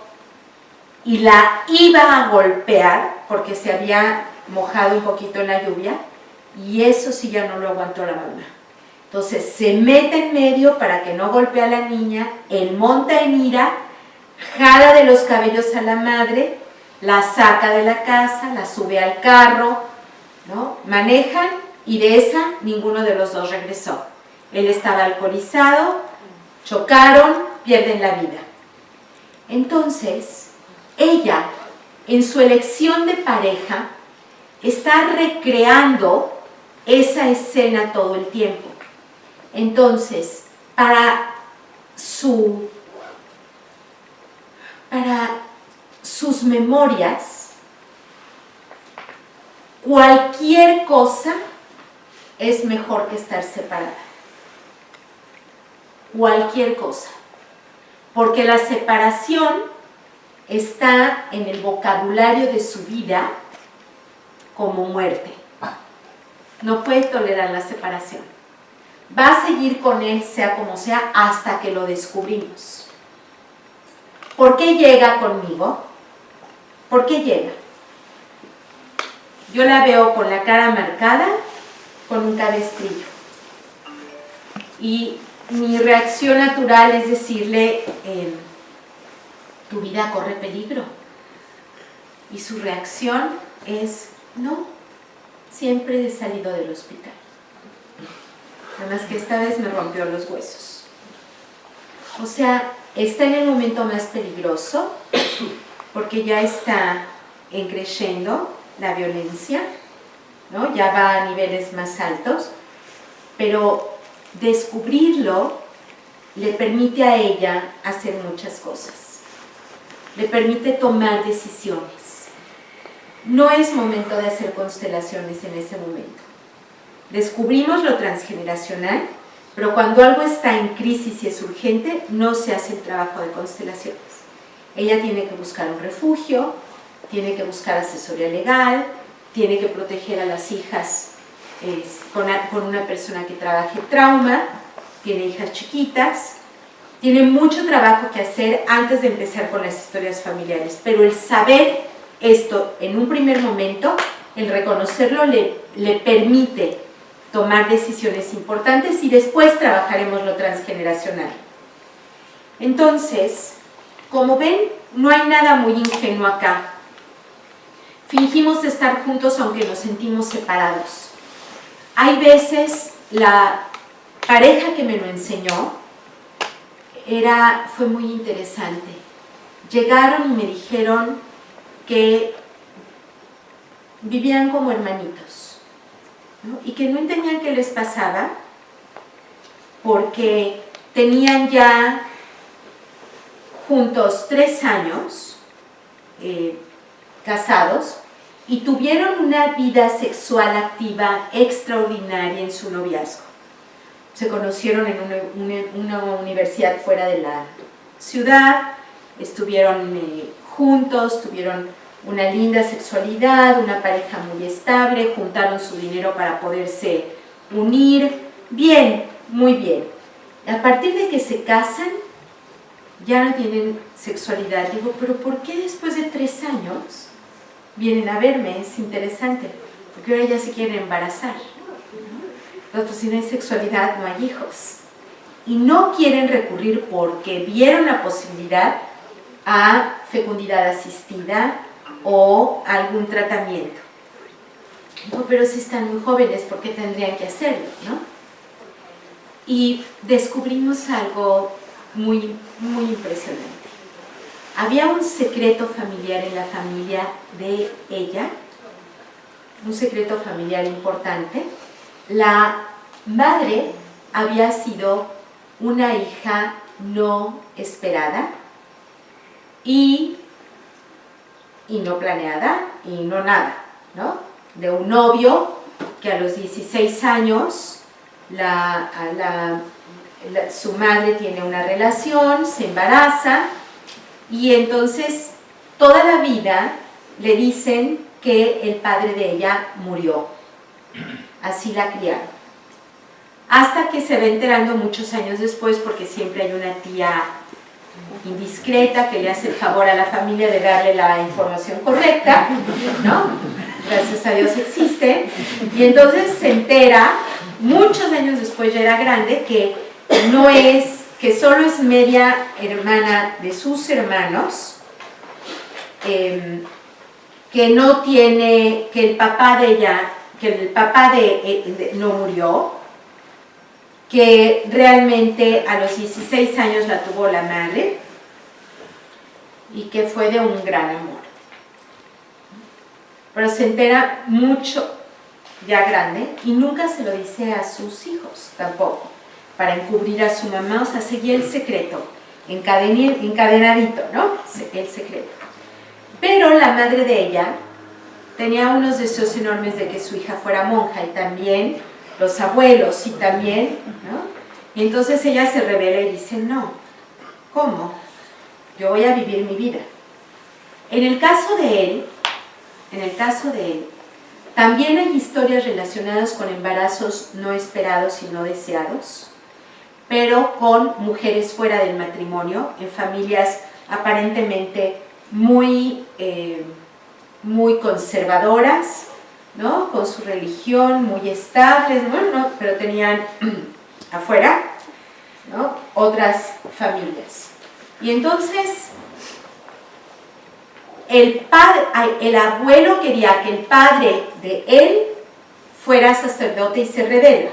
y la iba a golpear porque se había mojado un poquito en la lluvia, y eso sí ya no lo aguantó la mamá. Entonces se mete en medio para que no golpee a la niña, él monta en ira, jala de los cabellos a la madre, la saca de la casa, la sube al carro, ¿no? Manejan y de esa ninguno de los dos regresó. Él estaba alcoholizado, chocaron, pierden la vida. Entonces, ella, en su elección de pareja, está recreando esa escena todo el tiempo. Entonces, para sus memorias, cualquier cosa es mejor que estar separada. Cualquier cosa. Porque la separación está en el vocabulario de su vida como muerte. No puede tolerar la separación. Va a seguir con él, sea como sea, hasta que lo descubrimos. ¿Por qué llega conmigo? ¿Por qué llega? Yo la veo con la cara marcada, con un cabestrillo. Y mi reacción natural es decirle, tu vida corre peligro. Y su reacción es, no, siempre he salido del hospital. Nada más que esta vez me rompió los huesos. O sea, está en el momento más peligroso porque ya está creciendo la violencia, ¿no? Ya va a niveles más altos, pero descubrirlo le permite a ella hacer muchas cosas. Le permite tomar decisiones. No es momento de hacer constelaciones en ese momento. Descubrimos lo transgeneracional, pero cuando algo está en crisis y es urgente, no se hace el trabajo de constelaciones. Ella tiene que buscar un refugio, tiene que buscar asesoría legal, tiene que proteger a las hijas con una persona que trabaje trauma, tiene hijas chiquitas, tiene mucho trabajo que hacer antes de empezar con las historias familiares, pero el saber esto en un primer momento, el reconocerlo, le le permite tomar decisiones importantes, y después trabajaremos lo transgeneracional. Entonces, como ven, no hay nada muy ingenuo acá. Fingimos estar juntos aunque nos sentimos separados. Hay veces, la pareja que me lo enseñó fue muy interesante. Llegaron y me dijeron que vivían como hermanitos, ¿no? Y que no entendían qué les pasaba porque tenían ya juntos 3 años casados y tuvieron una vida sexual activa extraordinaria en su noviazgo. Se conocieron en una universidad fuera de la ciudad, estuvieron juntos, tuvieron una linda sexualidad, una pareja muy estable, juntaron su dinero para poderse unir. Bien, muy bien. A partir de que se casan, ya no tienen sexualidad. Digo, pero ¿por qué después de 3 años vienen a verme? Es interesante, porque ahora ya se quieren embarazar. Pues si no hay sexualidad, no hay hijos. Y no quieren recurrir porque vieron la posibilidad a fecundidad asistida o algún tratamiento. No, pero si están muy jóvenes, ¿por qué tendrían que hacerlo, no? Y descubrimos algo muy, muy impresionante. Había un secreto familiar en la familia de ella, un secreto familiar importante. La madre había sido una hija no esperada y no planeada y no nada, ¿no? De un novio que a los 16 años su madre tiene una relación, se embaraza y entonces toda la vida le dicen que el padre de ella murió. Así la criaron. Hasta que se va enterando muchos años después, porque siempre hay una tía indiscreta que le hace el favor a la familia de darle la información correcta, ¿no? Gracias a Dios existe. Y entonces se entera, muchos años después, ya era grande, que solo es media hermana de sus hermanos, que no tiene, que el papá de ella, no murió, que realmente a los 16 años la tuvo la madre y que fue de un gran amor. Pero se entera mucho, ya grande, y nunca se lo dice a sus hijos tampoco, para encubrir a su mamá. O sea, seguía el secreto, encadenadito, ¿no? El secreto. Pero la madre de ella tenía unos deseos enormes de que su hija fuera monja, y también los abuelos, y también, ¿no? Y entonces ella se revela y dice, no, ¿cómo? Yo voy a vivir mi vida. En el caso de él, también hay historias relacionadas con embarazos no esperados y no deseados, pero con mujeres fuera del matrimonio, en familias aparentemente muy conservadoras, ¿no? Con su religión, muy estables, bueno, no, pero tenían afuera, ¿no? Otras familias. Y entonces el abuelo quería que el padre de él fuera sacerdote y se revela.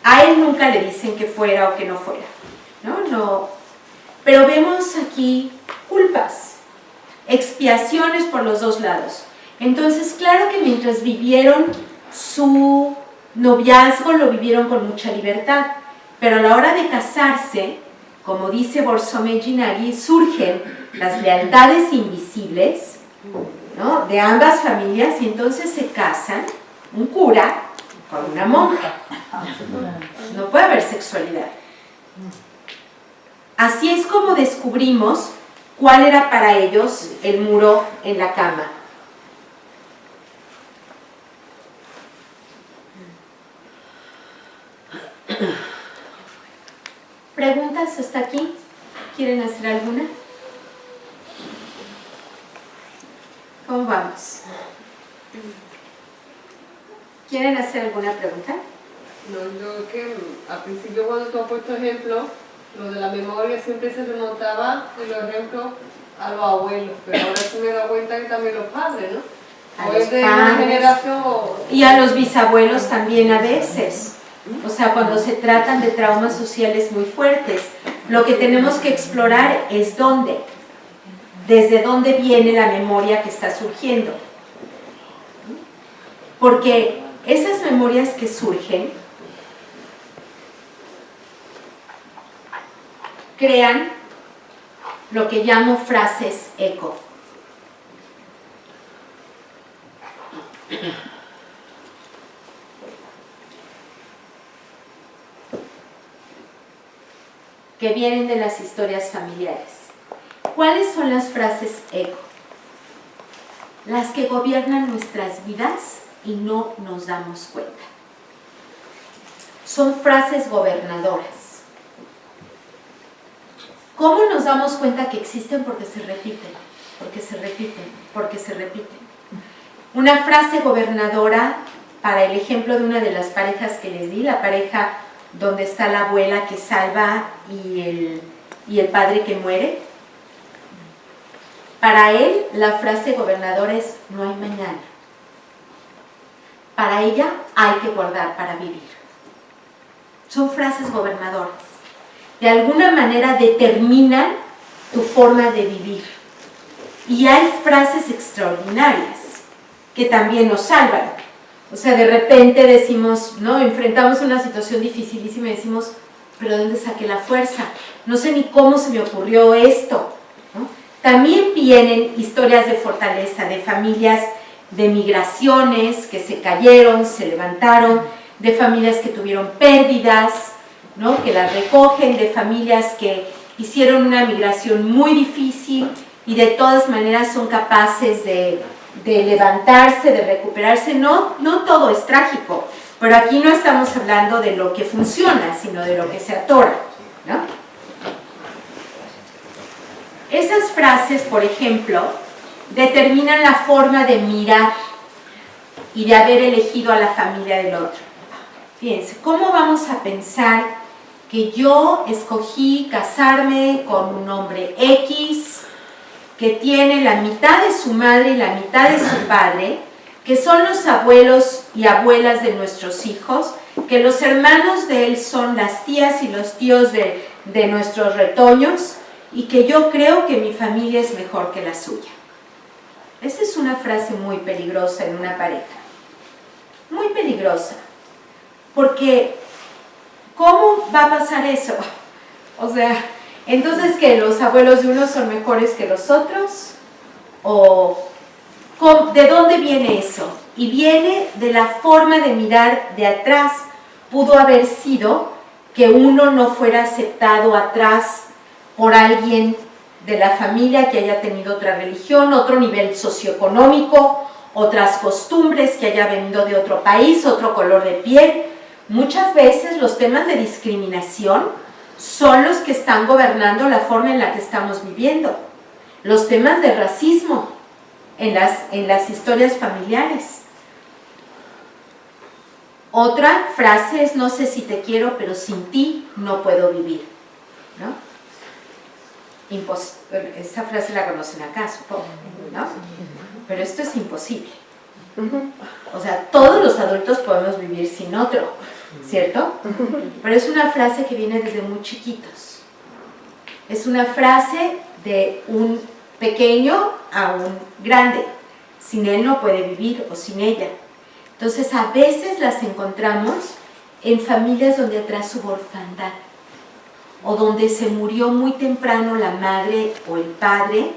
A él nunca le dicen que fuera o que no fuera, ¿no? Pero vemos aquí culpas, expiaciones por los dos lados. Entonces, claro que mientras vivieron su noviazgo, lo vivieron con mucha libertad, pero a la hora de casarse, como dice Borsome Jinagi, surgen las lealtades invisibles, ¿no? De ambas familias, y entonces se casan un cura con una monja. No puede haber sexualidad. Así es como descubrimos cuál era para ellos el muro en la cama. ¿Preguntas hasta aquí? ¿Quieren hacer alguna? ¿Cómo vamos? ¿Quieren hacer alguna pregunta? No, yo que al principio cuando tú has puesto ejemplos, lo de la memoria siempre se remontaba en los ejemplos a los abuelos, pero ahora sí me he dado cuenta que también los padres, ¿no? A O los es de una padres. generación o... Y a los bisabuelos también a veces. O sea, cuando se tratan de traumas sociales muy fuertes, lo que tenemos que explorar es dónde, desde dónde viene la memoria que está surgiendo. Porque esas memorias que surgen crean lo que llamo frases eco. Que vienen de las historias familiares. ¿Cuáles son las frases eco? Las que gobiernan nuestras vidas y no nos damos cuenta. Son frases gobernadoras. ¿Cómo nos damos cuenta que existen? Porque se repiten, porque se repiten, porque se repiten. Una frase gobernadora, para el ejemplo de una de las parejas que les di, la pareja donde está la abuela que salva y el padre que muere. Para él, la frase gobernadora es: no hay mañana. Para ella, hay que guardar para vivir. Son frases gobernadoras. De alguna manera determinan tu forma de vivir. Y hay frases extraordinarias que también nos salvan. O sea, de repente decimos, ¿no? Enfrentamos una situación dificilísima y decimos, ¿pero de dónde saqué la fuerza? No sé ni cómo se me ocurrió esto, ¿no? También vienen historias de fortaleza, de familias de migraciones que se cayeron, se levantaron, de familias que tuvieron pérdidas, ¿no? Que las recogen, de familias que hicieron una migración muy difícil y de todas maneras son capaces de levantarse, de recuperarse. No todo es trágico, pero aquí no estamos hablando de lo que funciona, sino de lo que se atora, ¿no? Esas frases, por ejemplo, determinan la forma de mirar y de haber elegido a la familia del otro. Fíjense, ¿cómo vamos a pensar que yo escogí casarme con un hombre X, que tiene la mitad de su madre y la mitad de su padre, que son los abuelos y abuelas de nuestros hijos, que los hermanos de él son las tías y los tíos de nuestros retoños, y que yo creo que mi familia es mejor que la suya? Esa es una frase muy peligrosa en una pareja. Muy peligrosa. Porque, ¿cómo va a pasar eso? O sea, entonces, ¿que los abuelos de unos son mejores que los otros? ¿O de dónde viene eso? Y viene de la forma de mirar de atrás. Pudo haber sido que uno no fuera aceptado atrás por alguien de la familia que haya tenido otra religión, otro nivel socioeconómico, otras costumbres, que haya venido de otro país, otro color de piel. Muchas veces los temas de discriminación son los que están gobernando la forma en la que estamos viviendo. Los temas de racismo en las historias familiares. Otra frase es: no sé si te quiero, pero sin ti no puedo vivir, ¿no? Esa frase la conocen acá, supongo, ¿no? Pero esto es imposible. O sea, todos los adultos podemos vivir sin otro, ¿cierto? Pero es una frase que viene desde muy chiquitos. Es una frase de un pequeño a un grande. Sin él no puede vivir, o sin ella. Entonces, a veces las encontramos en familias donde atrás hubo orfandad, o donde se murió muy temprano la madre o el padre,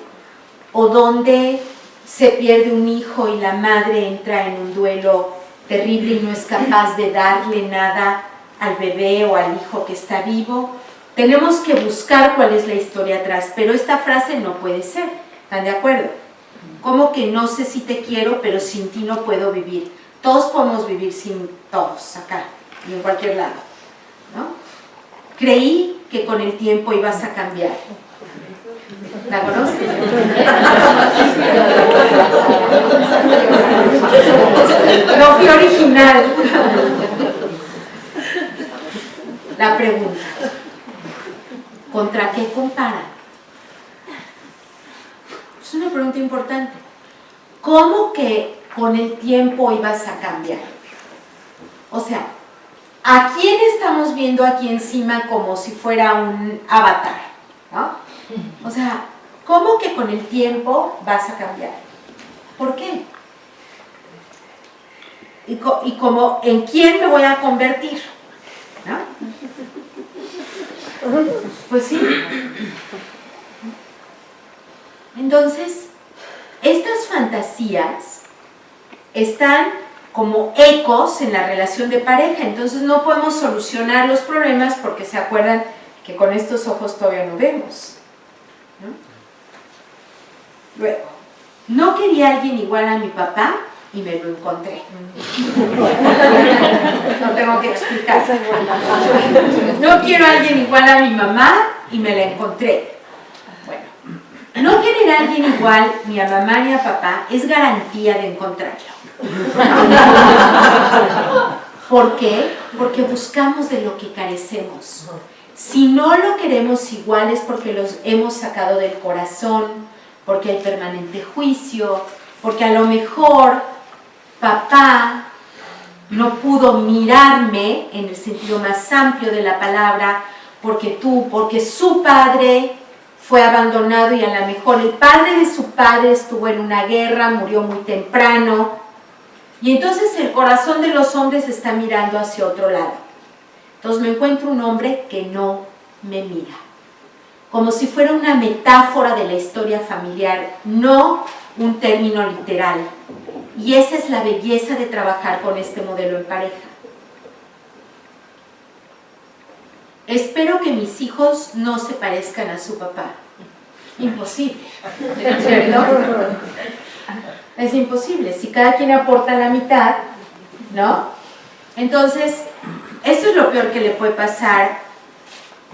o donde se pierde un hijo y la madre entra en un duelo terrible y no es capaz de darle nada al bebé o al hijo que está vivo. Tenemos que buscar cuál es la historia atrás, pero esta frase no puede ser. ¿Están de acuerdo? Como que no sé si te quiero, pero sin ti no puedo vivir. Todos podemos vivir sin todos, acá y en cualquier lado, ¿no? Creí que con el tiempo ibas a cambiar. ¿La conoces? No ¡Qué original! La pregunta, ¿contra qué comparan? Es una pregunta importante. ¿Cómo que con el tiempo ibas a cambiar? O sea, ¿a quién estamos viendo aquí encima como si fuera un avatar? ¿No? O sea, ¿cómo que con el tiempo vas a cambiar? ¿Por qué? Y como, ¿en quién me voy a convertir? ¿No? Pues sí. Entonces, estas fantasías están como ecos en la relación de pareja, entonces no podemos solucionar los problemas porque se acuerdan que con estos ojos todavía no vemos, ¿no? Luego, no quería alguien igual a mi papá y me lo encontré. No tengo que explicar. No quiero a alguien igual a mi mamá y me la encontré. Bueno, no querer a alguien igual ni a mamá ni a papá es garantía de encontrarlo. ¿Por qué? Porque buscamos de lo que carecemos. Si no lo queremos igual es porque los hemos sacado del corazón, porque hay permanente juicio, porque a lo mejor papá no pudo mirarme en el sentido más amplio de la palabra, porque su padre fue abandonado y a lo mejor el padre de su padre estuvo en una guerra, murió muy temprano, y entonces el corazón de los hombres está mirando hacia otro lado. Entonces me encuentro un hombre que no me mira, como si fuera una metáfora de la historia familiar, no un término literal. Y esa es la belleza de trabajar con este modelo en pareja. Espero que mis hijos no se parezcan a su papá. Imposible, ¿cierto? Es imposible, si cada quien aporta la mitad, ¿no? Entonces, eso es lo peor que le puede pasar,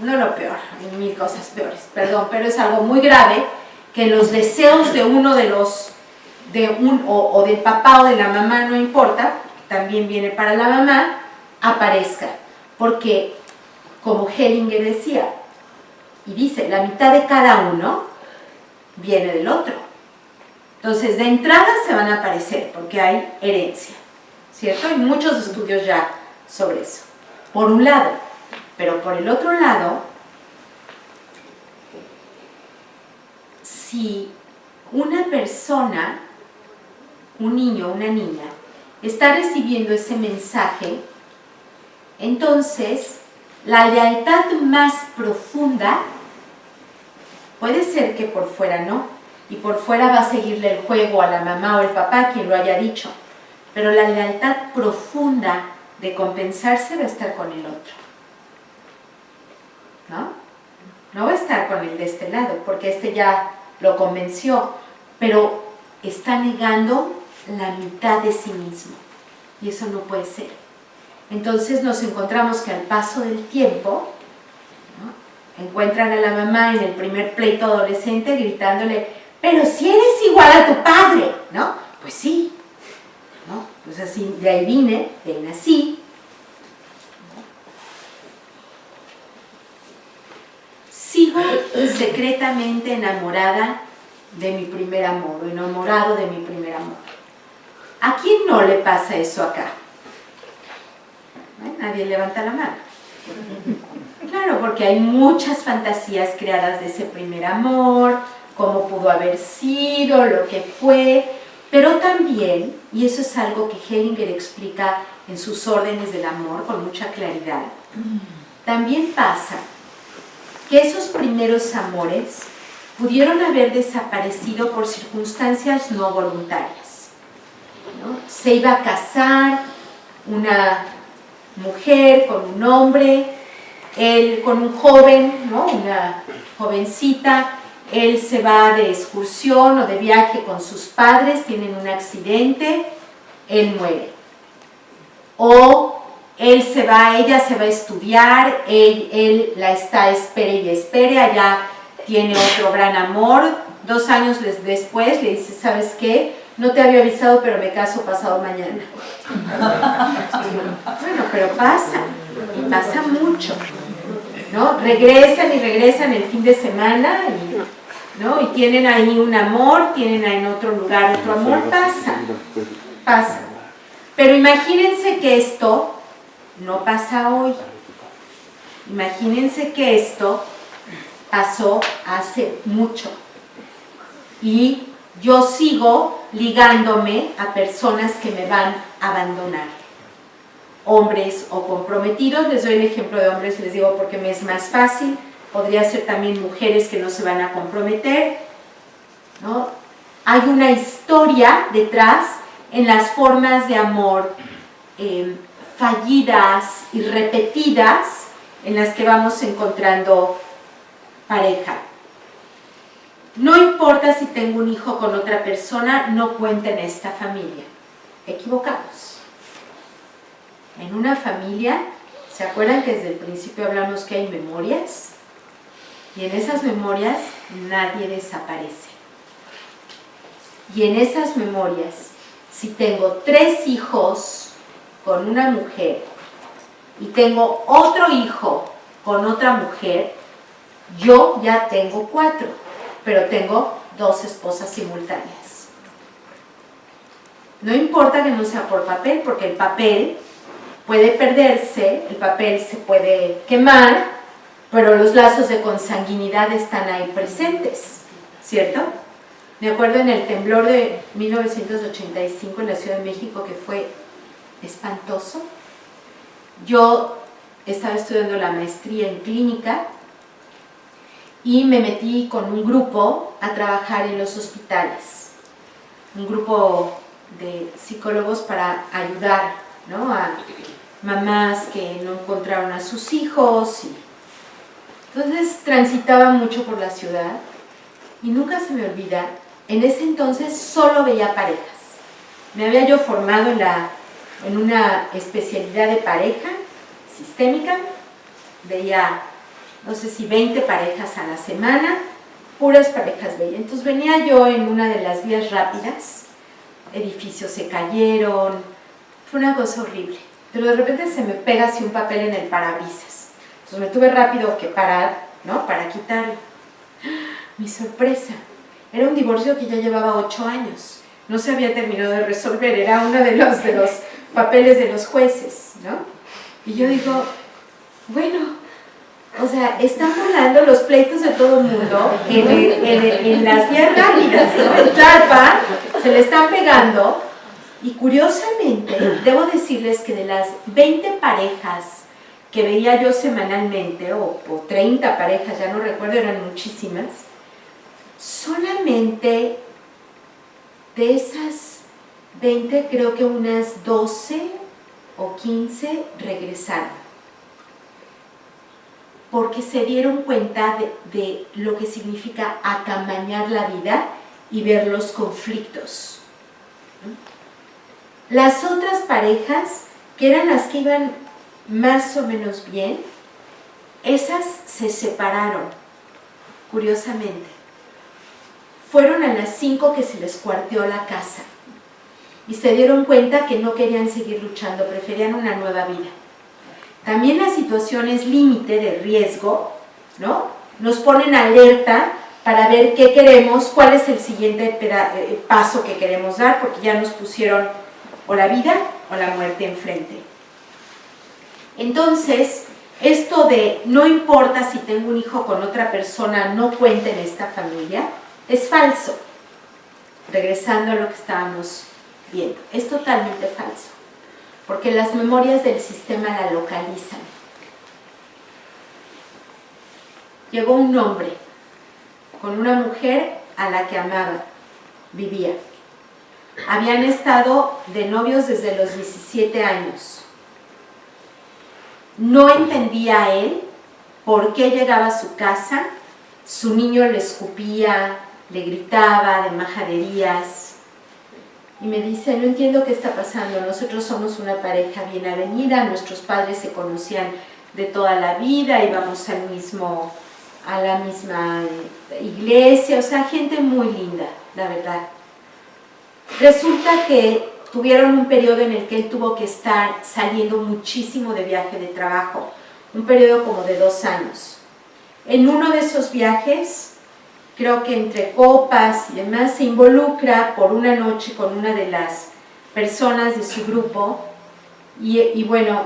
no lo peor, hay mil cosas peores, perdón, pero es algo muy grave, que los deseos de uno de los, o del papá o de la mamá, no importa, también viene para la mamá, aparezca, porque, como Hellinger decía, y dice, la mitad de cada uno viene del otro. Entonces, de entrada se van a aparecer, porque hay herencia, ¿cierto? Hay muchos estudios ya sobre eso, por un lado. Pero por el otro lado, si una persona, un niño o una niña, está recibiendo ese mensaje, entonces la lealtad más profunda puede ser que por fuera no, y por fuera va a seguirle el juego a la mamá o el papá, quien lo haya dicho, pero la lealtad profunda de compensarse va a estar con el otro, ¿no? No va a estar con el de este lado, porque este ya lo convenció, pero está negando la mitad de sí mismo, y eso no puede ser. Entonces nos encontramos que al paso del tiempo, ¿no?, encuentran a la mamá en el primer pleito adolescente gritándole, pero si eres igual a tu padre, ¿no? Pues sí, ¿no? Pues así, de ahí vine, de ahí nací. Sigo secretamente enamorada de mi primer amor, o enamorado de mi primer amor. ¿A quién no le pasa eso acá? ¿Eh? Nadie levanta la mano. Claro, porque hay muchas fantasías creadas de ese primer amor, cómo pudo haber sido, lo que fue, pero también, y eso es algo que Hellinger explica en sus órdenes del amor con mucha claridad, también pasa que esos primeros amores pudieron haber desaparecido por circunstancias no voluntarias, ¿no? Se iba a casar una mujer con un hombre, él con un joven, ¿no?, una jovencita, él se va de excursión o de viaje con sus padres, tienen un accidente, él muere. O él se va, ella se va a estudiar, él la está espere y espere, allá tiene otro gran amor, 2 años después le dice, ¿sabes qué? no te había avisado, pero me caso pasado mañana. Bueno, pero pasa, y pasa mucho, ¿no? Regresan y regresan el fin de semana, ¿no? Y tienen ahí un amor, tienen ahí en otro lugar otro amor, pasa. Pero imagínense que esto no pasa hoy. Imagínense que esto pasó hace mucho. Y yo sigo ligándome a personas que me van a abandonar. Hombres o comprometidos, les doy el ejemplo de hombres, les digo porque me es más fácil. Podría ser también mujeres que no se van a comprometer, ¿no? Hay una historia detrás en las formas de amor fallidas y repetidas en las que vamos encontrando pareja. No importa si tengo un hijo con otra persona, no cuenta en esta familia. Equivocados. En una familia, ¿se acuerdan que desde el principio hablamos que hay memorias? Y en esas memorias nadie desaparece. Y en esas memorias, si tengo 3 hijos con una mujer y tengo otro hijo con otra mujer, yo ya tengo 4, pero tengo 2 esposas simultáneas. No importa que no sea por papel, porque el papel puede perderse, el papel se puede quemar, pero los lazos de consanguinidad están ahí presentes, ¿cierto? Me acuerdo en el temblor de 1985 en la Ciudad de México, que fue espantoso. Yo estaba estudiando la maestría en clínica y me metí con un grupo a trabajar en los hospitales, un grupo de psicólogos para ayudar, ¿no?, a mamás que no encontraron a sus hijos. Entonces transitaba mucho por la ciudad y nunca se me olvida, en ese entonces solo veía parejas. Me había yo formado en una especialidad de pareja sistémica, veía, no sé si 20 parejas a la semana, puras parejas veía. Entonces venía yo en una de las vías rápidas, edificios se cayeron, fue una cosa horrible. Pero de repente se me pega así un papel en el parabrisas. Entonces me tuve rápido que parar, ¿no?, para quitarlo. Mi sorpresa, era un divorcio que ya llevaba 8 años. No se había terminado de resolver, era uno de los papeles de los jueces, ¿no? Y yo digo, bueno, o sea, están volando los pleitos de todo el mundo en las vías rápidas, ¿no? El Tlalpan, se le están pegando. Y curiosamente, debo decirles que de las 20 parejas que veía yo semanalmente, o 30 parejas, ya no recuerdo, eran muchísimas, solamente de esas 20, creo que unas 12 o 15 regresaron. Porque se dieron cuenta de lo que significa atamañar la vida y ver los conflictos. Las otras parejas, que eran las que iban más o menos bien, esas se separaron, curiosamente. Fueron a las 5 que se les cuarteó la casa y se dieron cuenta que no querían seguir luchando, preferían una nueva vida. También las situaciones límite de riesgo, ¿no?, nos ponen alerta para ver qué queremos, cuál es el siguiente paso que queremos dar, porque ya nos pusieron o la vida o la muerte enfrente. Entonces, esto de no importa si tengo un hijo con otra persona, no cuenta en esta familia, es falso. Regresando a lo que estábamos viendo, es totalmente falso, porque las memorias del sistema la localizan. Llegó un hombre con una mujer a la que amaba, vivía. Habían estado de novios desde los 17 años. No entendía a él por qué llegaba a su casa, su niño le escupía, le gritaba de majaderías. Y me dice, no entiendo qué está pasando, nosotros somos una pareja bien avenida, nuestros padres se conocían de toda la vida, íbamos a la misma iglesia, o sea, gente muy linda, la verdad. Resulta que tuvieron un periodo en el que él tuvo que estar saliendo muchísimo de viaje de trabajo, un periodo como de 2 años. En uno de esos viajes, creo que entre copas y demás, se involucra por una noche con una de las personas de su grupo y bueno,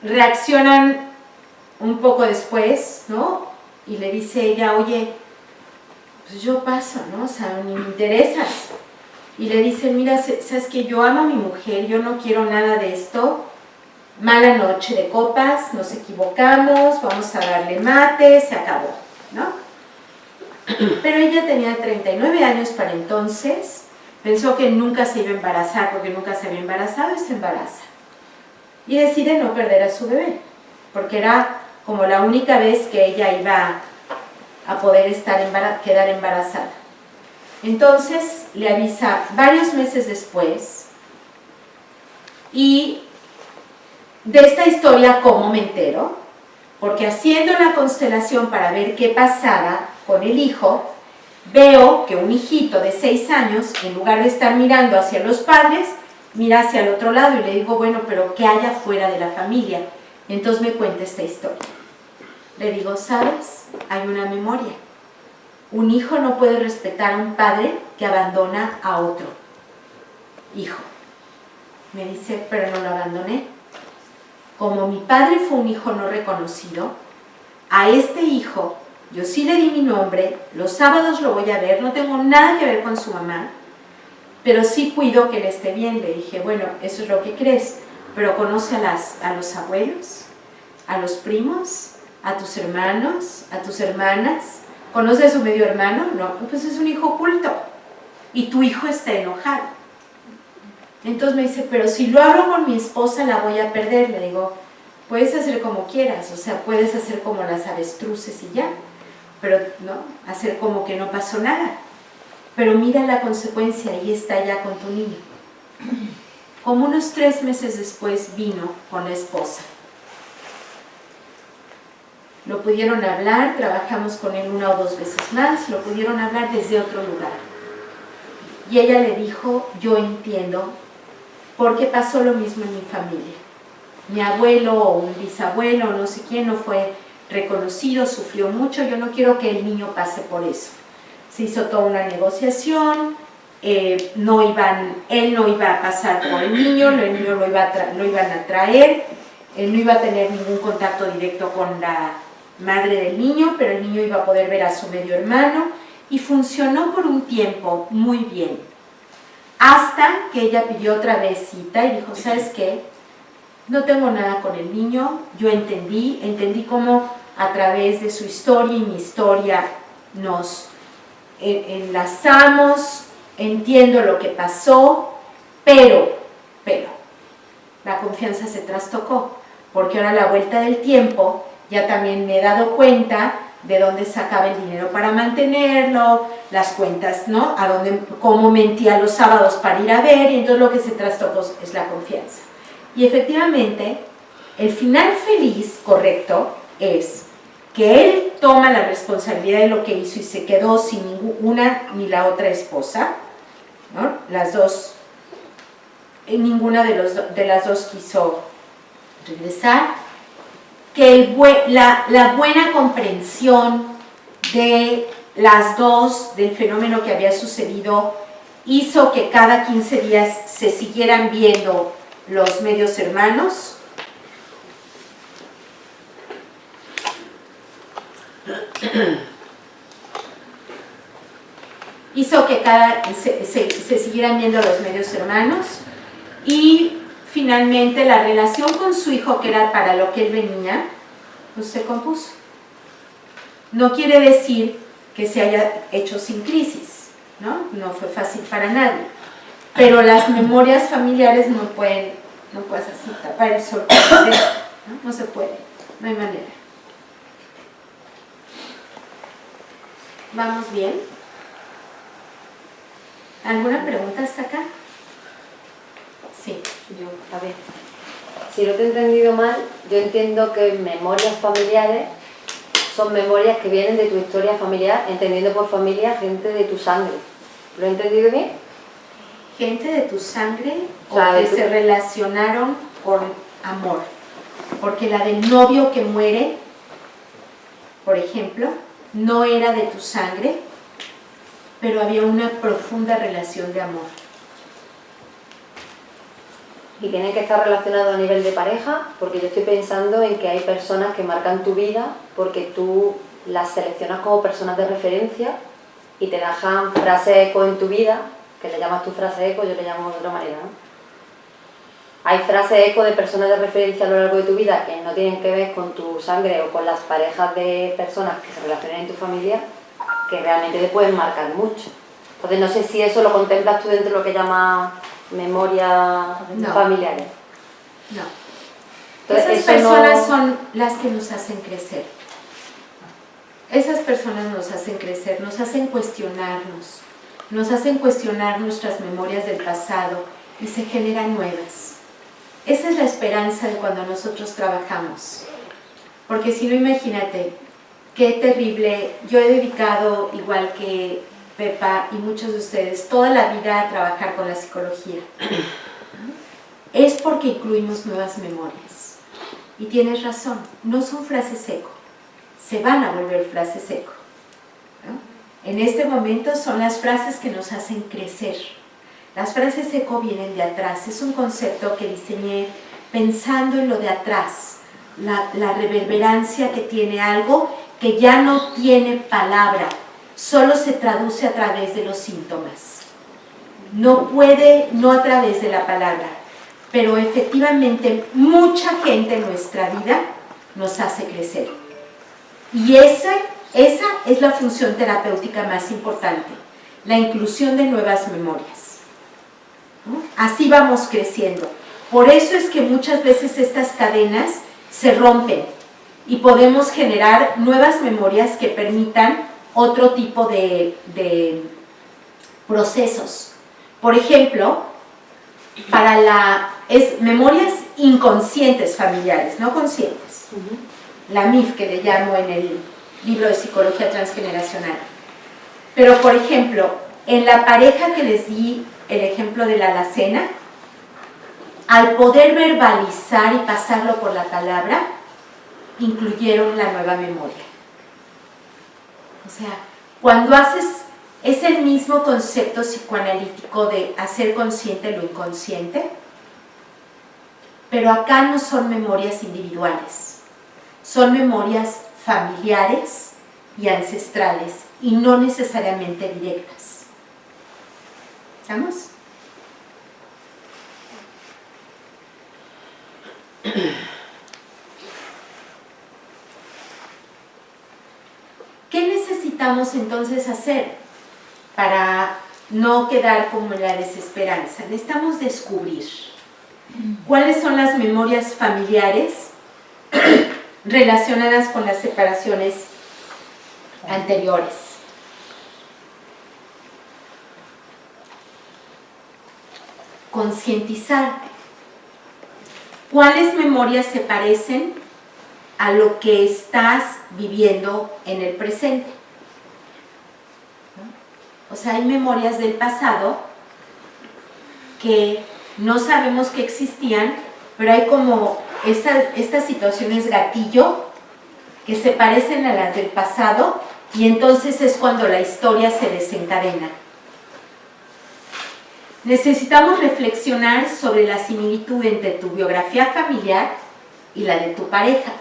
reaccionan un poco después, ¿no? Y le dice ella, oye, pues yo paso, ¿no? O sea, ni me interesas. Y le dice, mira, sabes que yo amo a mi mujer, yo no quiero nada de esto, mala noche de copas, nos equivocamos, vamos a darle mate, se acabó, ¿no? Pero ella tenía 39 años para entonces, pensó que nunca se iba a embarazar porque nunca se había embarazado y se embaraza. Y decide no perder a su bebé, porque era como la única vez que ella iba a poder quedar embarazada. Entonces le avisa varios meses después y de esta historia, ¿cómo me entero? Porque haciendo la constelación para ver qué pasaba con el hijo, veo que un hijito de 6 años, en lugar de estar mirando hacia los padres, mira hacia el otro lado y le digo, bueno, pero ¿qué hay afuera de la familia? Y entonces me cuenta esta historia. Le digo, ¿sabes? Hay una memoria. Un hijo no puede respetar a un padre que abandona a otro hijo. Me dice, pero no lo abandoné. Como mi padre fue un hijo no reconocido, a este hijo yo sí le di mi nombre, los sábados lo voy a ver, no tengo nada que ver con su mamá, pero sí cuido que él esté bien. Le dije, bueno, eso es lo que crees, pero conoce a los abuelos, a los primos, a tus hermanos, a tus hermanas. ¿Conoce a su medio hermano? No, pues es un hijo oculto y tu hijo está enojado. Entonces me dice, pero si lo hablo con mi esposa la voy a perder. Le digo, puedes hacer como quieras, o sea, puedes hacer como las avestruces y ya, pero no, hacer como que no pasó nada. Pero mira la consecuencia, ahí está ya con tu niño. Como unos 3 meses después vino con la esposa. Lo pudieron hablar, trabajamos con él 1 o 2 veces más, lo pudieron hablar desde otro lugar. Y ella le dijo, yo entiendo, porque pasó lo mismo en mi familia. Mi abuelo o un bisabuelo, no sé quién, no fue reconocido, sufrió mucho, yo no quiero que el niño pase por eso. Se hizo toda una negociación, él no iba a pasar por el niño lo iban a traer, él no iba a tener ningún contacto directo con la madre del niño, pero el niño iba a poder ver a su medio hermano, y funcionó por un tiempo muy bien, hasta que ella pidió otra vez cita y dijo, ¿sabes qué? No tengo nada con el niño, yo entendí cómo a través de su historia y mi historia nos enlazamos, entiendo lo que pasó, pero la confianza se trastocó, porque ahora a la vuelta del tiempo ya también me he dado cuenta de dónde sacaba el dinero para mantenerlo, las cuentas, ¿no? Cómo mentía los sábados para ir a ver, y entonces lo que se trastocó es la confianza. Y efectivamente, el final feliz, correcto, es que él toma la responsabilidad de lo que hizo y se quedó sin ninguna ni la otra esposa, ¿no? Las dos, ninguna de las dos quiso regresar, que la buena comprensión de las dos, del fenómeno que había sucedido, hizo que cada 15 días se siguieran viendo los medios hermanos. Hizo que se siguieran viendo los medios hermanos, y finalmente la relación con su hijo, que era para lo que él venía, pues se compuso. No quiere decir que se haya hecho sin crisis, ¿no? No fue fácil para nadie, pero las memorias familiares no puedes así tapar el sol con el dedo, ¿no? No se puede, no hay manera. ¿Vamos bien? ¿Alguna pregunta hasta acá? Sí. A ver, si no te he entendido mal, yo entiendo que memorias familiares son memorias que vienen de tu historia familiar, entendiendo por familia gente de tu sangre. ¿Lo he entendido bien? gente de tu sangre o O sea, que de tu- se relacionaron con amor. Porque la del novio que muere, por ejemplo, no era de tu sangre, pero había una profunda relación de amor. Y tiene que estar relacionado a nivel de pareja, porque yo estoy pensando en que hay personas que marcan tu vida porque tú las seleccionas como personas de referencia y te dejan frases eco en tu vida, que le llamas tu frase eco, yo le llamo de otra manera, ¿no? Hay frases eco de personas de referencia a lo largo de tu vida que no tienen que ver con tu sangre o con las parejas de personas que se relacionan en tu familia, que realmente te pueden marcar mucho. Entonces no sé si eso lo contemplas tú dentro de lo que llamas memorias No. familiares. No. Entonces, Esas eso personas no- son las que nos hacen crecer. Esas personas nos hacen crecer, nos hacen cuestionar nuestras memorias del pasado y se generan nuevas. Esa es la esperanza de cuando nosotros trabajamos. Porque si no, imagínate, qué terrible. Yo he dedicado, igual que Pepa y muchos de ustedes, toda la vida a trabajar con la psicología. Es porque incluimos nuevas memorias. Y tienes razón, no son frases seco, se van a volver frases seco, ¿no? En este momento son las frases que nos hacen crecer. Las frases seco vienen de atrás, es un concepto que diseñé pensando en lo de atrás, la reverberancia que tiene algo que ya no tiene palabra, solo se traduce a través de los síntomas. No puede, no a través de la palabra, pero efectivamente mucha gente en nuestra vida nos hace crecer. Y esa es la función terapéutica más importante, la inclusión de nuevas memorias, ¿no? Así vamos creciendo. Por eso es que muchas veces estas cadenas se rompen y podemos generar nuevas memorias que permitan otro tipo de procesos. Por ejemplo, memorias inconscientes familiares, no conscientes. La MIF, que le llamo en el libro de Psicología Transgeneracional. Pero, por ejemplo, en la pareja que les di el ejemplo de la alacena, al poder verbalizar y pasarlo por la palabra, incluyeron la nueva memoria. O sea, cuando haces, es el mismo concepto psicoanalítico de hacer consciente lo inconsciente, pero acá no son memorias individuales, son memorias familiares y ancestrales y no necesariamente directas. ¿Estamos? ¿Qué necesitamos entonces hacer para no quedar como en la desesperanza? Necesitamos descubrir cuáles son las memorias familiares relacionadas con las separaciones anteriores. Concientizar cuáles memorias se parecen a lo que estás viviendo en el presente. O sea, hay memorias del pasado que no sabemos que existían, pero hay como estas situaciones gatillo que se parecen a las del pasado y entonces es cuando la historia se desencadena. Necesitamos reflexionar sobre la similitud entre tu biografía familiar y la de tu pareja,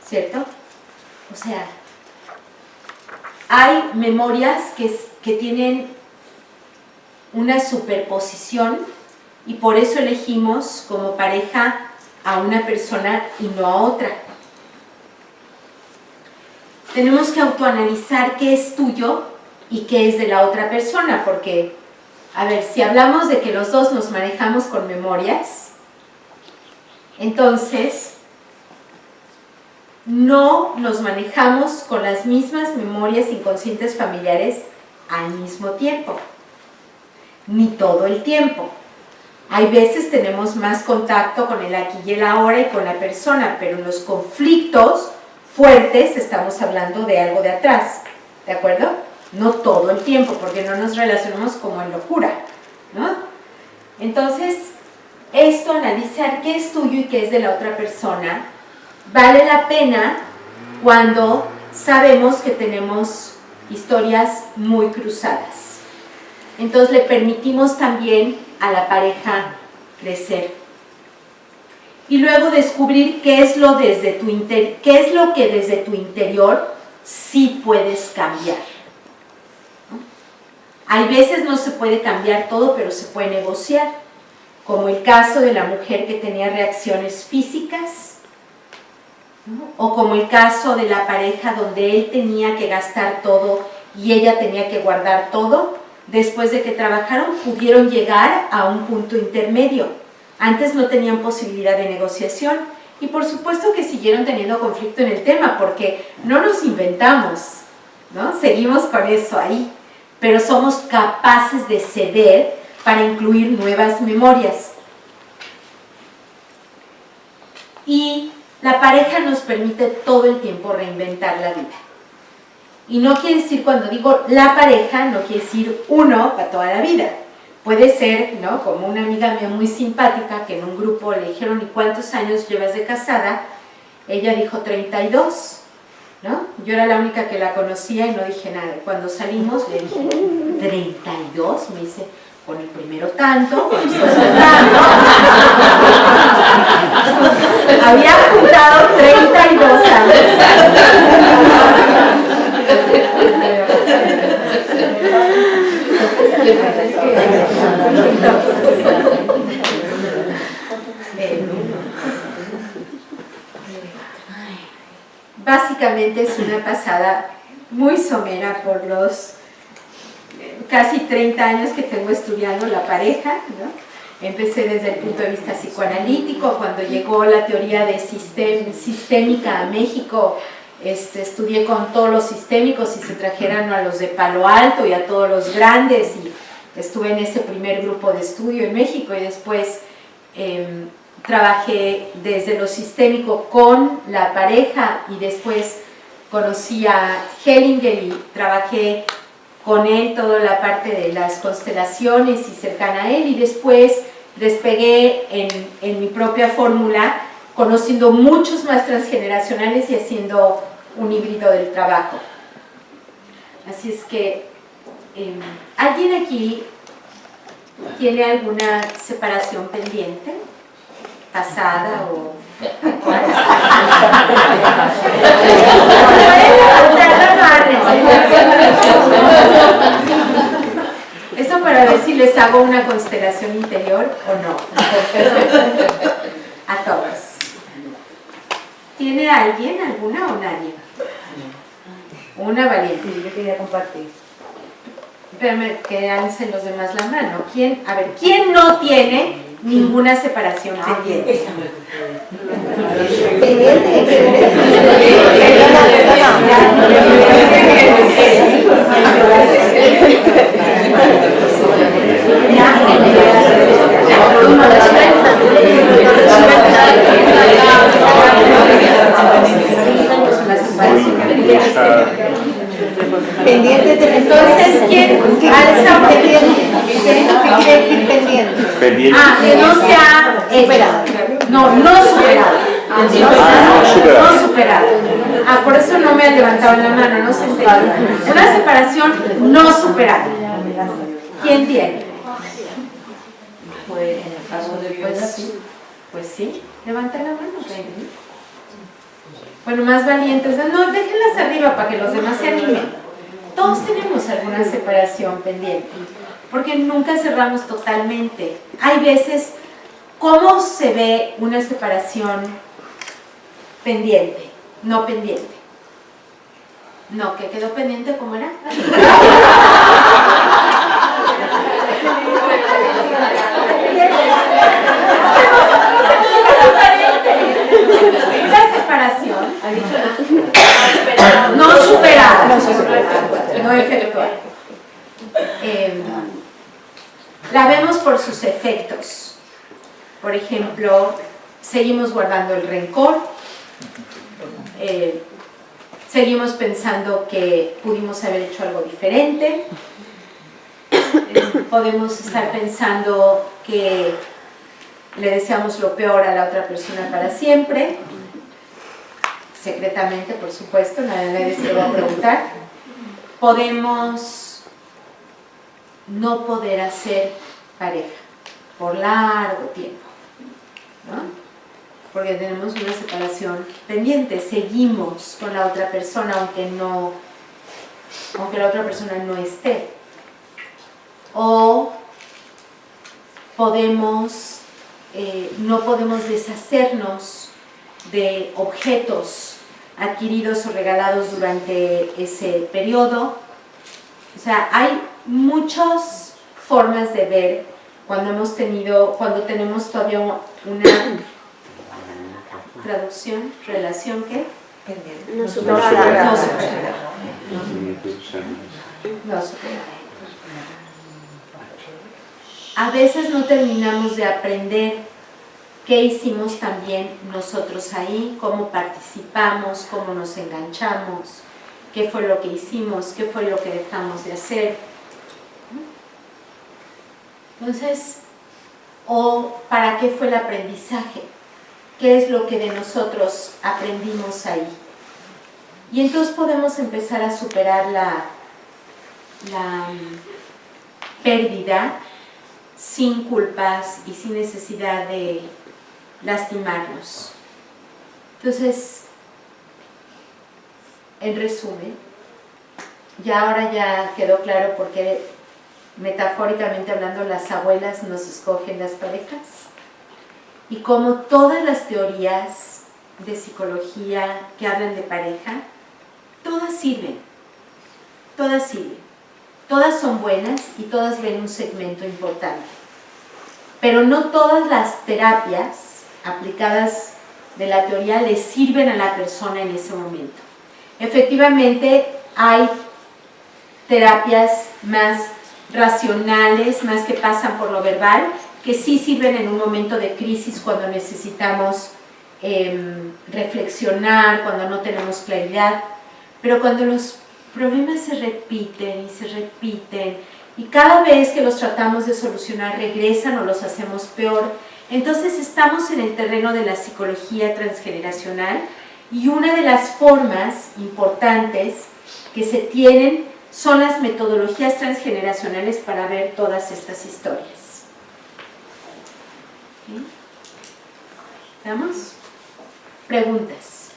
¿cierto? O sea, hay memorias que tienen una superposición y por eso elegimos como pareja a una persona y no a otra. Tenemos que autoanalizar qué es tuyo y qué es de la otra persona, porque, a ver, si hablamos de que los dos nos manejamos con memorias, entonces no nos manejamos con las mismas memorias inconscientes familiares al mismo tiempo, ni todo el tiempo. Hay veces tenemos más contacto con el aquí y el ahora y con la persona, pero en los conflictos fuertes estamos hablando de algo de atrás, ¿de acuerdo? no todo el tiempo, porque no nos relacionamos como en locura, ¿no? Entonces, esto, analizar qué es tuyo y qué es de la otra persona, vale la pena cuando sabemos que tenemos historias muy cruzadas. Entonces le permitimos también a la pareja crecer. Y luego descubrir qué es lo que desde tu interior sí puedes cambiar, ¿no? Hay veces no se puede cambiar todo, pero se puede negociar, como el caso de la mujer que tenía reacciones físicas, ¿no? O como el caso de la pareja donde él tenía que gastar todo y ella tenía que guardar todo. Después de que trabajaron, pudieron llegar a un punto intermedio. Antes no tenían posibilidad de negociación y por supuesto que siguieron teniendo conflicto en el tema, porque no nos inventamos, ¿no? Seguimos con eso ahí, pero somos capaces de ceder para incluir nuevas memorias. Y la pareja nos permite todo el tiempo reinventar la vida. Y no quiere decir, cuando digo la pareja, no quiere decir uno para toda la vida. Puede ser, ¿no? Como una amiga mía muy simpática que en un grupo le dijeron, ¿y cuántos años llevas de casada? Ella dijo 32, ¿no? Yo era la única que la conocía y no dije nada. Cuando salimos le dije, ¿32? Me dice, con el primero tanto, con el segundo tanto. Había juntado 32 años. Básicamente es una pasada muy somera por los casi 30 años que tengo estudiando la pareja, ¿no? Empecé desde el punto de vista psicoanalítico. Cuando llegó la teoría de sistémica a México, estudié con todos los sistémicos y se trajeron a los de Palo Alto y a todos los grandes, y estuve en ese primer grupo de estudio en México, y después trabajé desde lo sistémico con la pareja, y después conocí a Hellinger y trabajé con él toda la parte de las constelaciones y cercana a él, y después despegué en mi propia fórmula, conociendo muchos más transgeneracionales y haciendo un híbrido del trabajo. Así es que, ¿alguien aquí tiene alguna separación pendiente? ¿Pasada o actual? Eso para ver si les hago una constelación interior o no. A todos. ¿Tiene alguien, alguna o nadie? Una valiente. Sí, yo quería compartir. Espérame, que alcen los demás la mano. ¿Quién? A ver, ¿quién no tiene ninguna separación pendiente? Pendiente. Entonces, ¿quién alza pendiente? Pendiente. Ah, que no sea superado. No superado. No superado. Ah, por eso no me han levantado la mano, no se entendió. Una separación no superada. ¿Quién tiene? Pues en el caso de Pues sí, levanta la mano. Bueno, más valientes. No, déjenlas arriba para que los demás se animen. Todos tenemos alguna separación pendiente, porque nunca cerramos totalmente. Hay veces, ¿cómo se ve una separación pendiente? No pendiente. No, ¿qué quedó pendiente? ¿Cómo era? La separación no superada, no efectuada. La vemos por sus efectos. Por ejemplo, seguimos guardando el rencor, seguimos pensando que pudimos haber hecho algo diferente, podemos estar pensando que le deseamos lo peor a la otra persona para siempre, secretamente, por supuesto, nadie se lo va a preguntar. Podemos no poder hacer pareja por largo tiempo, ¿no? Porque tenemos una separación pendiente, seguimos con la otra persona aunque la otra persona no esté. O no podemos deshacernos de objetos adquiridos o regalados durante ese periodo. O sea, hay muchas formas de ver cuando tenemos todavía una traducción, relación que No superada. no superada. No superada. A veces no terminamos de aprender qué hicimos también nosotros ahí, cómo participamos, cómo nos enganchamos, qué fue lo que hicimos, qué fue lo que dejamos de hacer. Entonces, o para qué fue el aprendizaje, qué es lo que de nosotros aprendimos ahí. Y entonces podemos empezar a superar la pérdida sin culpas y sin necesidad de lastimarnos. Entonces, en resumen, ahora ya quedó claro por qué, metafóricamente hablando, las abuelas nos escogen las parejas y como todas las teorías de psicología que hablan de pareja, todas sirven, todas son buenas y todas ven un segmento importante, pero no todas las terapias aplicadas de la teoría le sirven a la persona en ese momento. Efectivamente hay terapias más racionales, más que pasan por lo verbal, que sí sirven en un momento de crisis cuando necesitamos reflexionar, cuando no tenemos claridad, pero cuando los problemas se repiten y cada vez que los tratamos de solucionar regresan o los hacemos peor, entonces estamos en el terreno de la psicología transgeneracional y una de las formas importantes que se tienen son las metodologías transgeneracionales para ver todas estas historias. ¿Sí? ¿Vamos? Preguntas.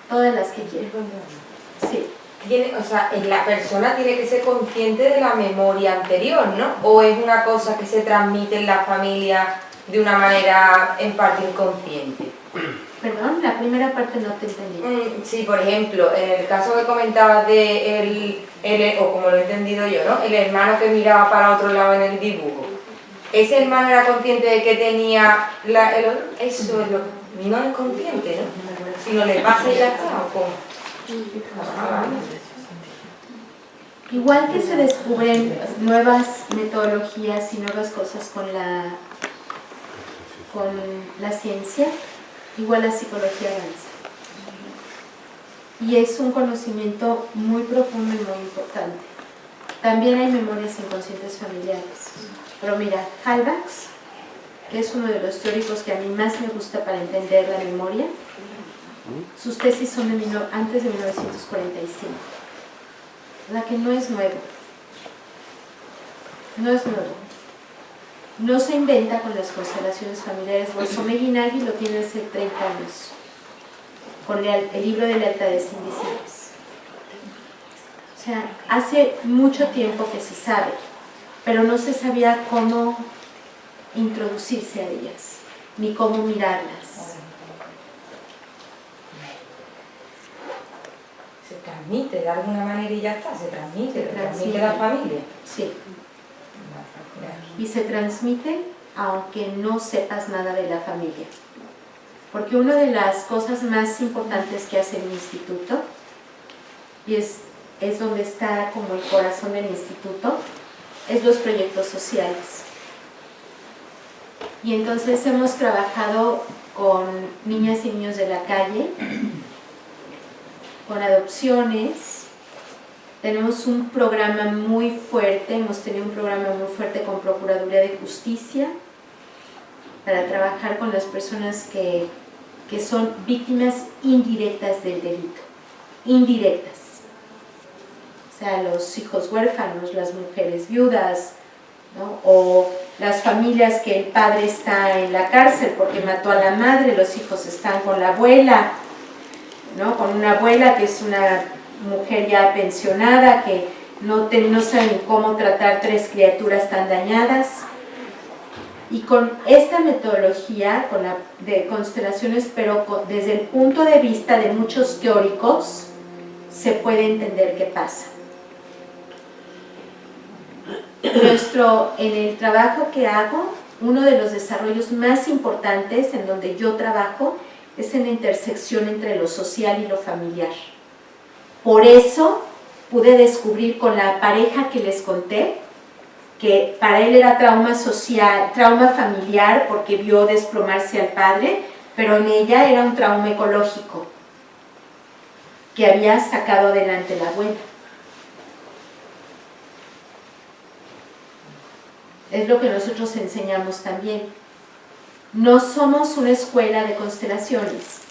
Todas las que quieran. Sí. O sea, la persona tiene que ser consciente de la memoria anterior, ¿no? ¿O es una cosa que se transmite en la familia de una manera en parte inconsciente? Perdón, la primera parte no te entendí. Sí, por ejemplo, en el caso que comentabas de o como lo he entendido yo, ¿no? El hermano que miraba para otro lado en el dibujo. ¿Ese hermano era consciente de que tenía el otro? Eso es lo que no es consciente, ¿no? Si no le pasa y ya está, ¿o cómo? Igual que se descubren nuevas metodologías y nuevas cosas con la ciencia, igual la psicología avanza. Y es un conocimiento muy profundo y muy importante. También hay memorias inconscientes familiares. Pero mira, Halbach, que es uno de los teóricos que a mí más me gusta para entender la memoria, sus tesis son antes de 1945. La que no es nuevo. No es nuevo. No se inventa con las constelaciones familiares. Guasomegui Nagy lo tiene hace 30 años, con el libro de lealtades invisibles. O sea, hace mucho tiempo que se sabe, pero no se sabía cómo introducirse a ellas, ni cómo mirarlas. Se transmite de alguna manera y ya está, se transmite la familia. Sí. Y se transmite aunque no sepas nada de la familia. Porque una de las cosas más importantes que hace el instituto, y es donde está como el corazón del instituto, es los proyectos sociales. Y entonces hemos trabajado con niñas y niños de la calle, con adopciones. Tenemos un programa muy fuerte, hemos tenido un programa muy fuerte con Procuraduría de Justicia para trabajar con las personas que son víctimas indirectas del delito, indirectas. O sea, los hijos huérfanos, las mujeres viudas, ¿no? O las familias que el padre está en la cárcel porque mató a la madre, los hijos están con la abuela, ¿no? Con una abuela que es una mujer ya pensionada, que no saben cómo tratar 3 criaturas tan dañadas. Y con esta metodología de constelaciones, pero desde el punto de vista de muchos teóricos, se puede entender qué pasa. En el trabajo que hago, uno de los desarrollos más importantes en donde yo trabajo es en la intersección entre lo social y lo familiar. Por eso pude descubrir con la pareja que les conté, que para él era trauma social, trauma familiar porque vio desplomarse al padre, pero en ella era un trauma ecológico que había sacado adelante la abuela. Es lo que nosotros enseñamos también. No somos una escuela de constelaciones.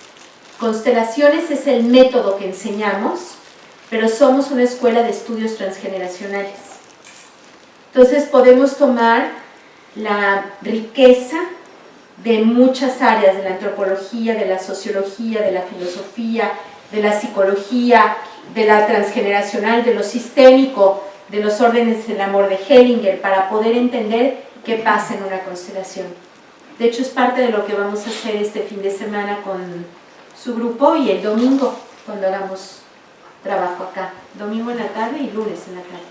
Constelaciones es el método que enseñamos, pero somos una escuela de estudios transgeneracionales. Entonces podemos tomar la riqueza de muchas áreas, de la antropología, de la sociología, de la filosofía, de la psicología, de la transgeneracional, de lo sistémico, de los órdenes del amor de Hellinger, para poder entender qué pasa en una constelación. De hecho, es parte de lo que vamos a hacer este fin de semana con su grupo y el domingo, cuando hagamos trabajo acá. Domingo en la tarde y lunes en la tarde.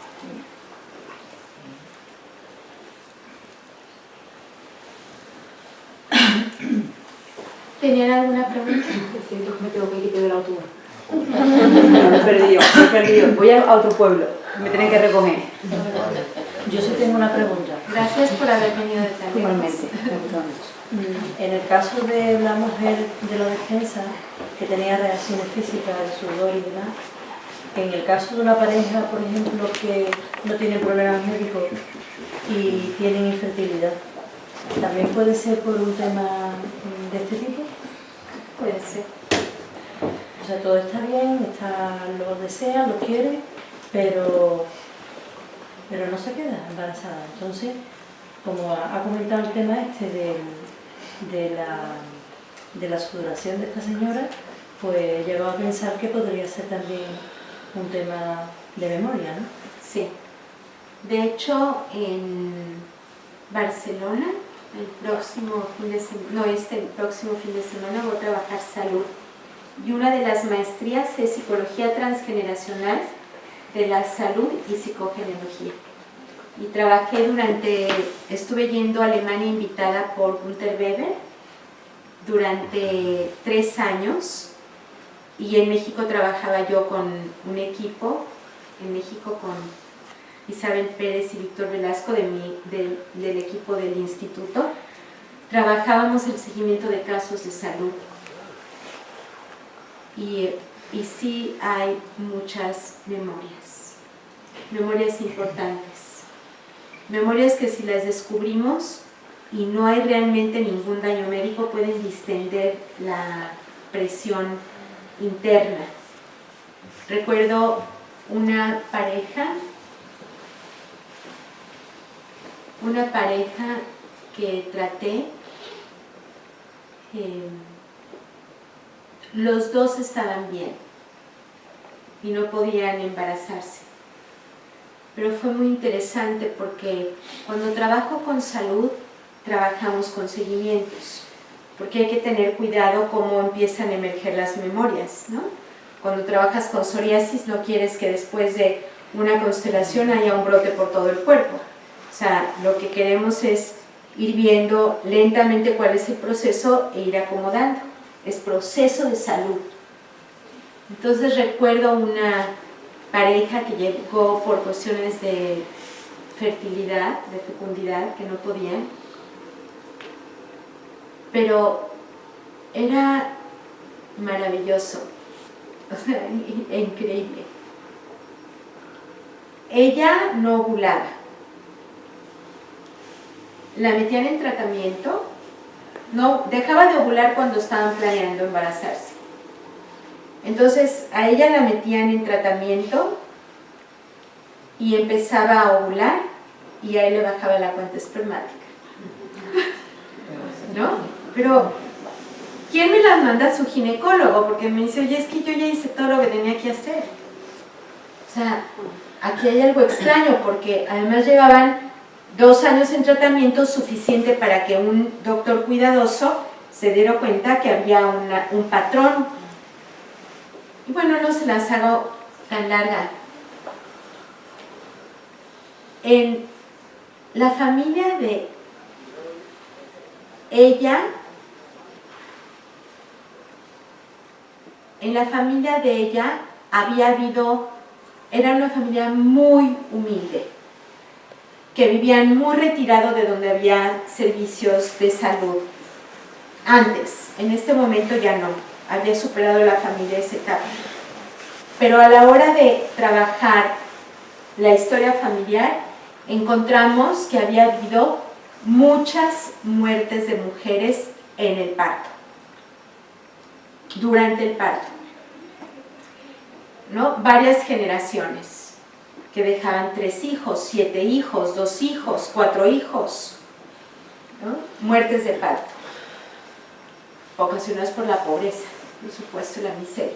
¿Tenían alguna pregunta? Siento que me tengo que quitar del autobús. Me he perdido. Voy a otro pueblo, me tienen que recoger. Yo sí tengo una pregunta. Gracias por haber venido de tan lejos. Igualmente, me gusta mucho. En el caso de la mujer de la defensa que tenía reacciones físicas de sudor y demás, en el caso de una pareja, por ejemplo, que no tiene problemas médicos y tienen infertilidad, ¿también puede ser por un tema de este tipo? Puede ser. O sea, todo está bien, lo desea, lo quiere, pero no se queda embarazada. Entonces, como ha comentado el tema de la sudoración de esta señora, pues llegó a pensar que podría ser también un tema de memoria, ¿no? Sí. De hecho, en Barcelona, el próximo fin de semana voy a trabajar salud. Y una de las maestrías es psicología transgeneracional de la salud y psicogenealogía. Y estuve yendo a Alemania invitada por Gunther Weber durante 3 años, y en México trabajaba yo con un equipo, en México con Isabel Pérez y Víctor Velasco del equipo del instituto. Trabajábamos el seguimiento de casos de salud. Y sí hay muchas memorias importantes, memorias que si las descubrimos y no hay realmente ningún daño médico, pueden distender la presión interna. Recuerdo una pareja que traté, los dos estaban bien y no podían embarazarse, pero fue muy interesante porque cuando trabajo con salud trabajamos con seguimientos, porque hay que tener cuidado cómo empiezan a emerger las memorias, ¿no? Cuando trabajas con psoriasis no quieres que después de una constelación haya un brote por todo el cuerpo. O sea, lo que queremos es ir viendo lentamente cuál es el proceso e ir acomodando. Es proceso de salud. Entonces recuerdo una pareja que llegó por cuestiones de fertilidad, de fecundidad, que no podían, pero era maravilloso o sea, increíble. Ella no ovulaba. La metían en tratamiento, no, dejaba de ovular cuando estaban planeando embarazarse. Entonces a ella la metían en tratamiento y empezaba a ovular y a él le bajaba la cuenta espermática. ¿No? Pero ¿quién me las manda? Su ginecólogo, porque me dice, oye, es que yo ya hice todo lo que tenía que hacer. O sea, aquí hay algo extraño, porque además llevaban 2 años en tratamiento, suficiente para que un doctor cuidadoso se diera cuenta que había un patrón. Y bueno, no se las hago tan larga. En la familia de ella, había habido, era una familia muy humilde, que vivían muy retirado de donde había servicios de salud. Antes, en este momento ya no, había superado la familia esa etapa. Pero a la hora de trabajar la historia familiar, encontramos que había habido muchas muertes de mujeres en el parto, durante el parto, ¿no? Varias generaciones que dejaban 3 hijos, 7 hijos, 2 hijos, 4 hijos, ¿no? Muertes de parto, ocasionadas por la pobreza, por supuesto, la miseria.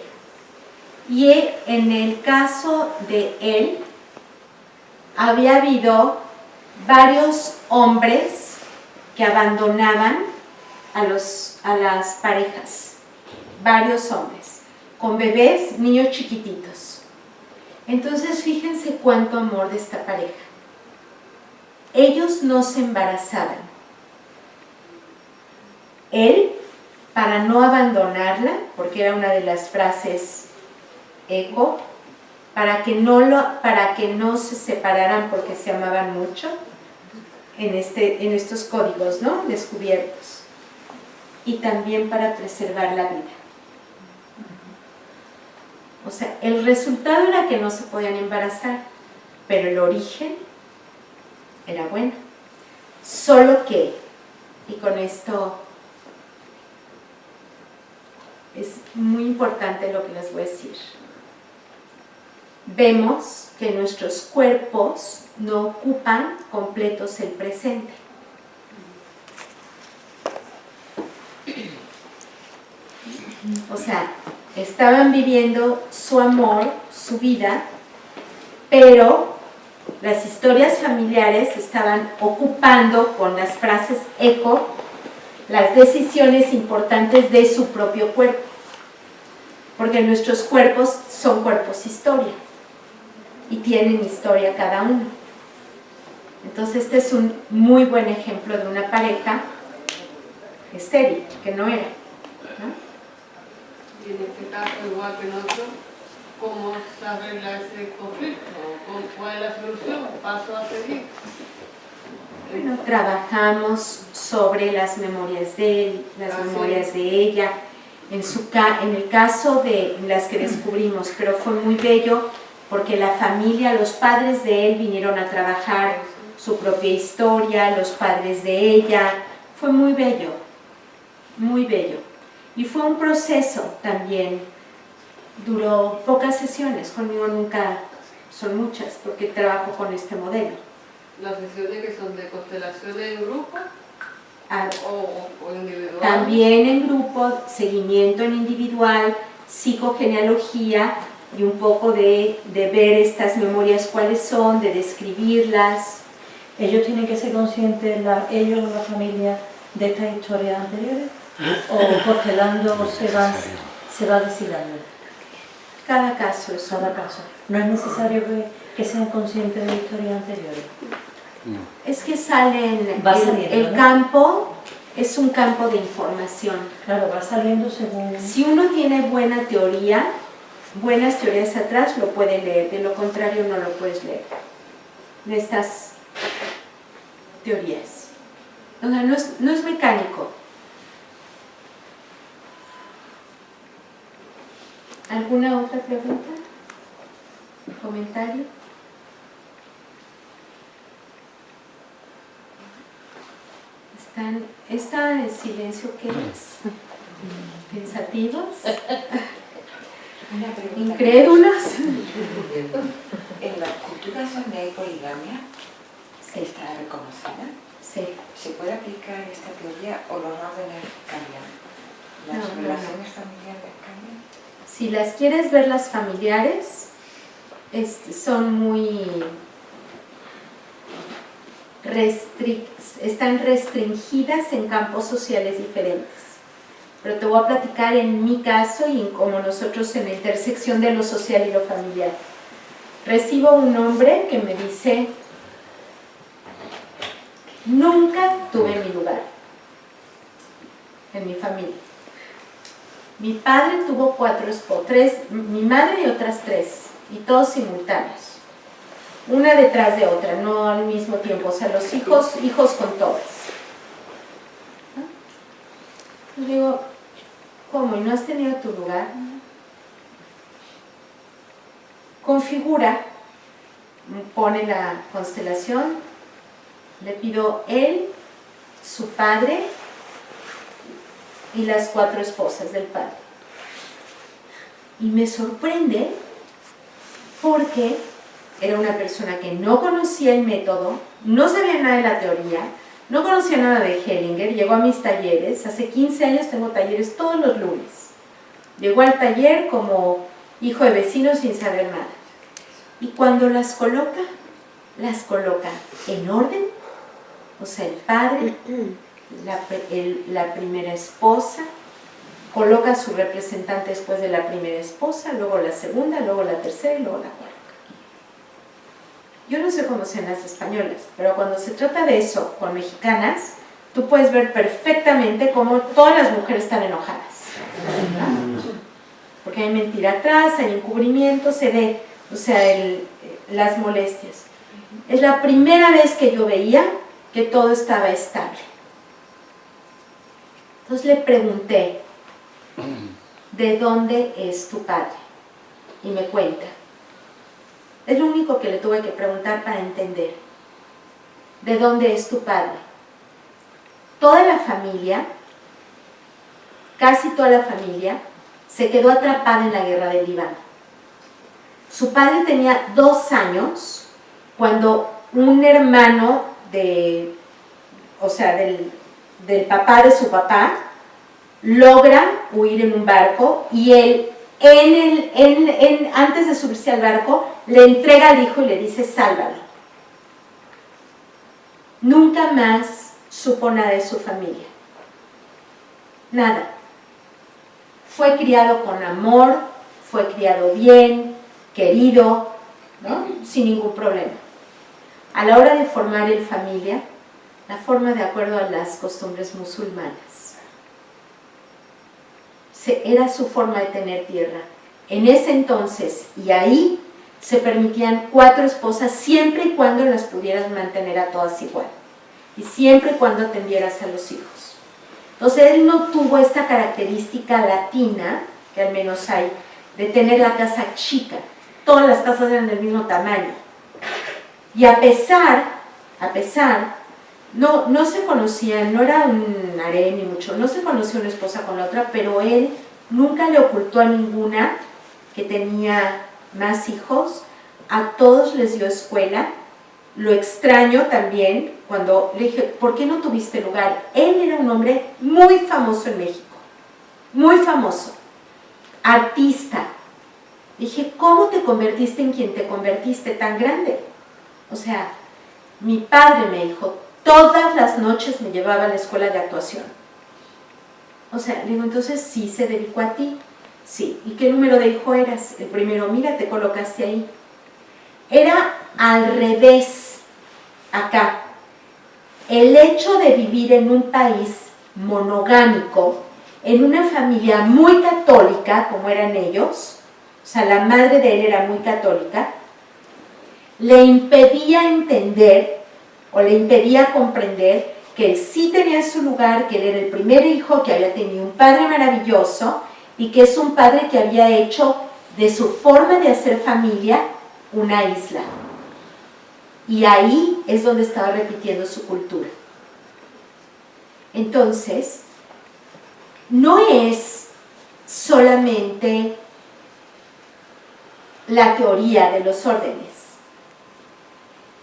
Y en el caso de él, había habido varios hombres que abandonaban a las parejas, varios hombres, con bebés, niños chiquititos. Entonces, fíjense cuánto amor de esta pareja. Ellos no se embarazaban. Él, para no abandonarla, porque era una de las frases eco, para que no se separaran porque se amaban mucho, en estos códigos, ¿no?, descubiertos, y también para preservar la vida. O sea, el resultado era que no se podían embarazar, pero el origen era bueno. Solo que, y con esto es muy importante lo que les voy a decir, vemos que nuestros cuerpos no ocupan completos el presente. O sea, estaban viviendo su amor, su vida, pero las historias familiares estaban ocupando, con las frases eco, las decisiones importantes de su propio cuerpo, porque nuestros cuerpos son cuerpos historia y tienen historia cada uno. Entonces este es un muy buen ejemplo de una pareja estéril, que no era, ¿no? Y en este caso, igual que en otro, ¿cómo se arregla ese conflicto? ¿Cuál es la solución? ¿Paso a seguir? Bueno, trabajamos sobre las memorias de él, las memorias de ella, en el caso de las que descubrimos, pero fue muy bello porque la familia, los padres de él vinieron a trabajar su propia historia, los padres de ella, fue muy bello, muy bello. Y fue un proceso también, duró pocas sesiones, conmigo nunca son muchas, porque trabajo con este modelo. ¿Las sesiones que son de constelaciones en grupo o individual? También en grupo, seguimiento en individual, psicogenealogía y un poco de ver estas memorias cuáles son, de describirlas. ¿Ellos tienen que ser conscientes, ellos, la familia, de estas historias anteriores? ¿O constelando se va deshilando? Cada caso es Cada caso. ¿No es necesario que sean conscientes de historias anteriores? Es que salen, Va saliendo, el ¿no? campo es un campo de información. Claro, va saliendo según... Si uno tiene buena teoría, buenas teorías atrás, lo puede leer, de lo contrario no lo puedes leer, de estas teorías. O sea, no es mecánico. ¿Alguna otra pregunta? ¿Comentario? ¿Está en silencio qué es? ¿Pensativos? Una pregunta. ¿Incrédulos? En las culturas donde hay poligamia, Sí, ¿está reconocida? sí. ¿Se puede aplicar esta teoría o los órdenes cambian? ¿Las No, no, no. relaciones familiares cambian? Si las quieres ver las familiares, son muy están restringidas en campos sociales diferentes. Pero te voy a platicar en mi caso y en cómo nosotros en la intersección de lo social y lo familiar. Recibo un hombre que me dice: nunca tuve mi lugar en mi familia. Mi padre tuvo mi madre y otras 3, y todos simultáneos. Una detrás de otra, no al mismo tiempo, o sea, los hijos con todas. ¿No? Yo digo, ¿cómo? ¿Y no has tenido tu lugar? Configura, pone la constelación, le pido él, su padre y las 4 esposas del padre. Y me sorprende porque era una persona que no conocía el método, no sabía nada de la teoría, no conocía nada de Hellinger, llegó a mis talleres, hace 15 años tengo talleres todos los lunes. Llegó al taller como hijo de vecino sin saber nada. Y cuando las coloca en orden, o sea, el padre, la primera esposa, coloca a su representante después de la primera esposa, luego la segunda, luego la tercera y luego la cuarta. Yo no sé cómo sean las españolas, pero cuando se trata de eso con mexicanas, tú puedes ver perfectamente cómo todas las mujeres están enojadas, ¿no? Porque hay mentira atrás, hay encubrimiento, se ve, o sea, las molestias. Es la primera vez que yo veía que todo estaba estable. Entonces le pregunté, ¿de dónde es tu padre? Y me cuenta. Es lo único que le tuve que preguntar para entender. ¿De dónde es tu padre? Toda la familia, casi toda la familia, se quedó atrapada en la guerra del Líbano. Su padre tenía 2 años cuando un hermano del papá de su papá logra huir en un barco y él, antes de subirse al barco, le entrega al hijo y le dice: sálvalo. Nunca más supo nada de su familia. Nada. Fue criado con amor, fue criado bien, querido, ¿no? Sin ningún problema. A la hora de formar el familia, la forma de acuerdo a las costumbres musulmanas. Era su forma de tener tierra. En ese entonces y ahí se permitían 4 esposas siempre y cuando las pudieras mantener a todas igual. Y siempre y cuando atendieras a los hijos. Entonces él no tuvo esta característica latina, que al menos hay, de tener la casa chica. Todas las casas eran del mismo tamaño. Y a pesar, no se conocían, no era un harén ni mucho, no se conocía una esposa con la otra, pero él nunca le ocultó a ninguna que tenía más hijos, a todos les dio escuela. Lo extraño también cuando le dije, ¿por qué no tuviste lugar? Él era un hombre muy famoso en México, muy famoso, artista. Dije, ¿cómo te convertiste en quien te convertiste tan grande? O sea, mi padre me dijo, todas las noches me llevaba a la escuela de actuación. O sea, le digo, entonces sí se dedicó a ti. Sí. ¿Y qué número de hijo eras? El primero, mira, te colocaste ahí. Era al revés, acá. El hecho de vivir en un país monogámico, en una familia muy católica, como eran ellos, o sea, la madre de él era muy católica, le impedía entender o le impedía comprender que él sí tenía su lugar, que él era el primer hijo, que había tenido un padre maravilloso y que es un padre que había hecho de su forma de hacer familia una isla. Y ahí es donde estaba repitiendo su cultura. Entonces, no es solamente la teoría de los órdenes,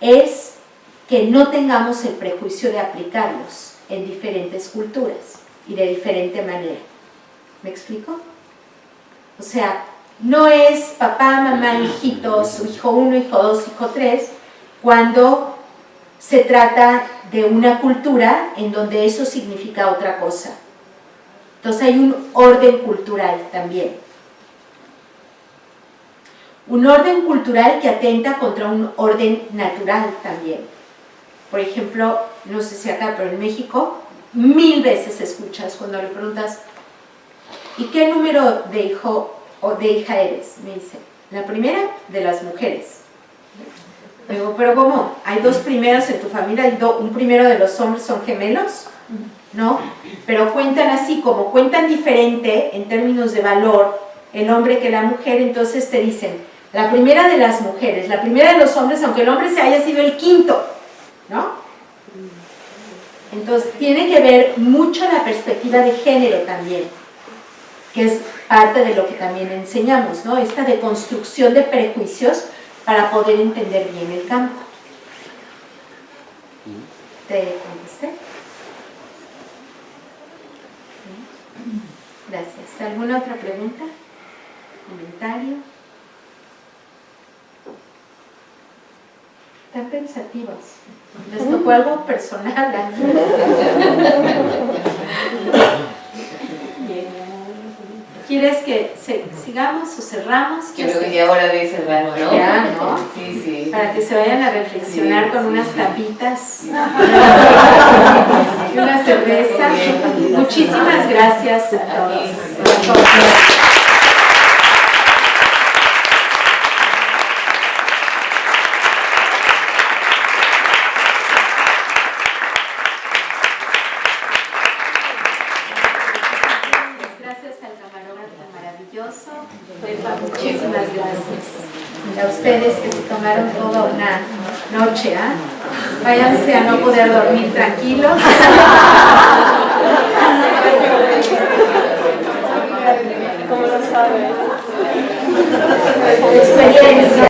es que no tengamos el prejuicio de aplicarlos en diferentes culturas y de diferente manera. ¿Me explico? O sea, no es papá, mamá, hijitos, hijo 1, hijo 2, hijo 3, cuando se trata de una cultura en donde eso significa otra cosa. Entonces hay un orden cultural también. Un orden cultural que atenta contra un orden natural también. Por ejemplo, no sé si acá, pero en México, 1000 veces escuchas cuando le preguntas ¿y qué número de hijo o de hija eres? Me dice, la primera de las mujeres. Digo, pero ¿cómo? ¿Hay 2 primeros en tu familia? ¿Y un primero de los hombres son gemelos? ¿No? Pero cuentan así, como cuentan diferente en términos de valor el hombre que la mujer, entonces te dicen, la primera de las mujeres, la primera de los hombres, aunque el hombre se haya sido el quinto, ¿no? Entonces tiene que ver mucho la perspectiva de género también, que es parte de lo que también enseñamos, ¿no? Esta deconstrucción de prejuicios para poder entender bien el campo. ¿Te contesté? Gracias. ¿Alguna otra pregunta? ¿Comentario? Están pensativos. Les tocó algo personal. ¿Quieres que sigamos o cerramos? Yo creo que ya hora de cerrar, ¿no? Ya, ¿no? Sí, sí. Para que se vayan a reflexionar Sí, con sí, unas sí. tapitas y una cerveza. Muchísimas gracias a todos. Gracias al camarógrafo maravilloso. Muchísimas gracias. Y a ustedes que se tomaron toda una noche, ¿ah? Váyanse a no poder dormir tranquilos. ¿Cómo lo sabes? Experiencia.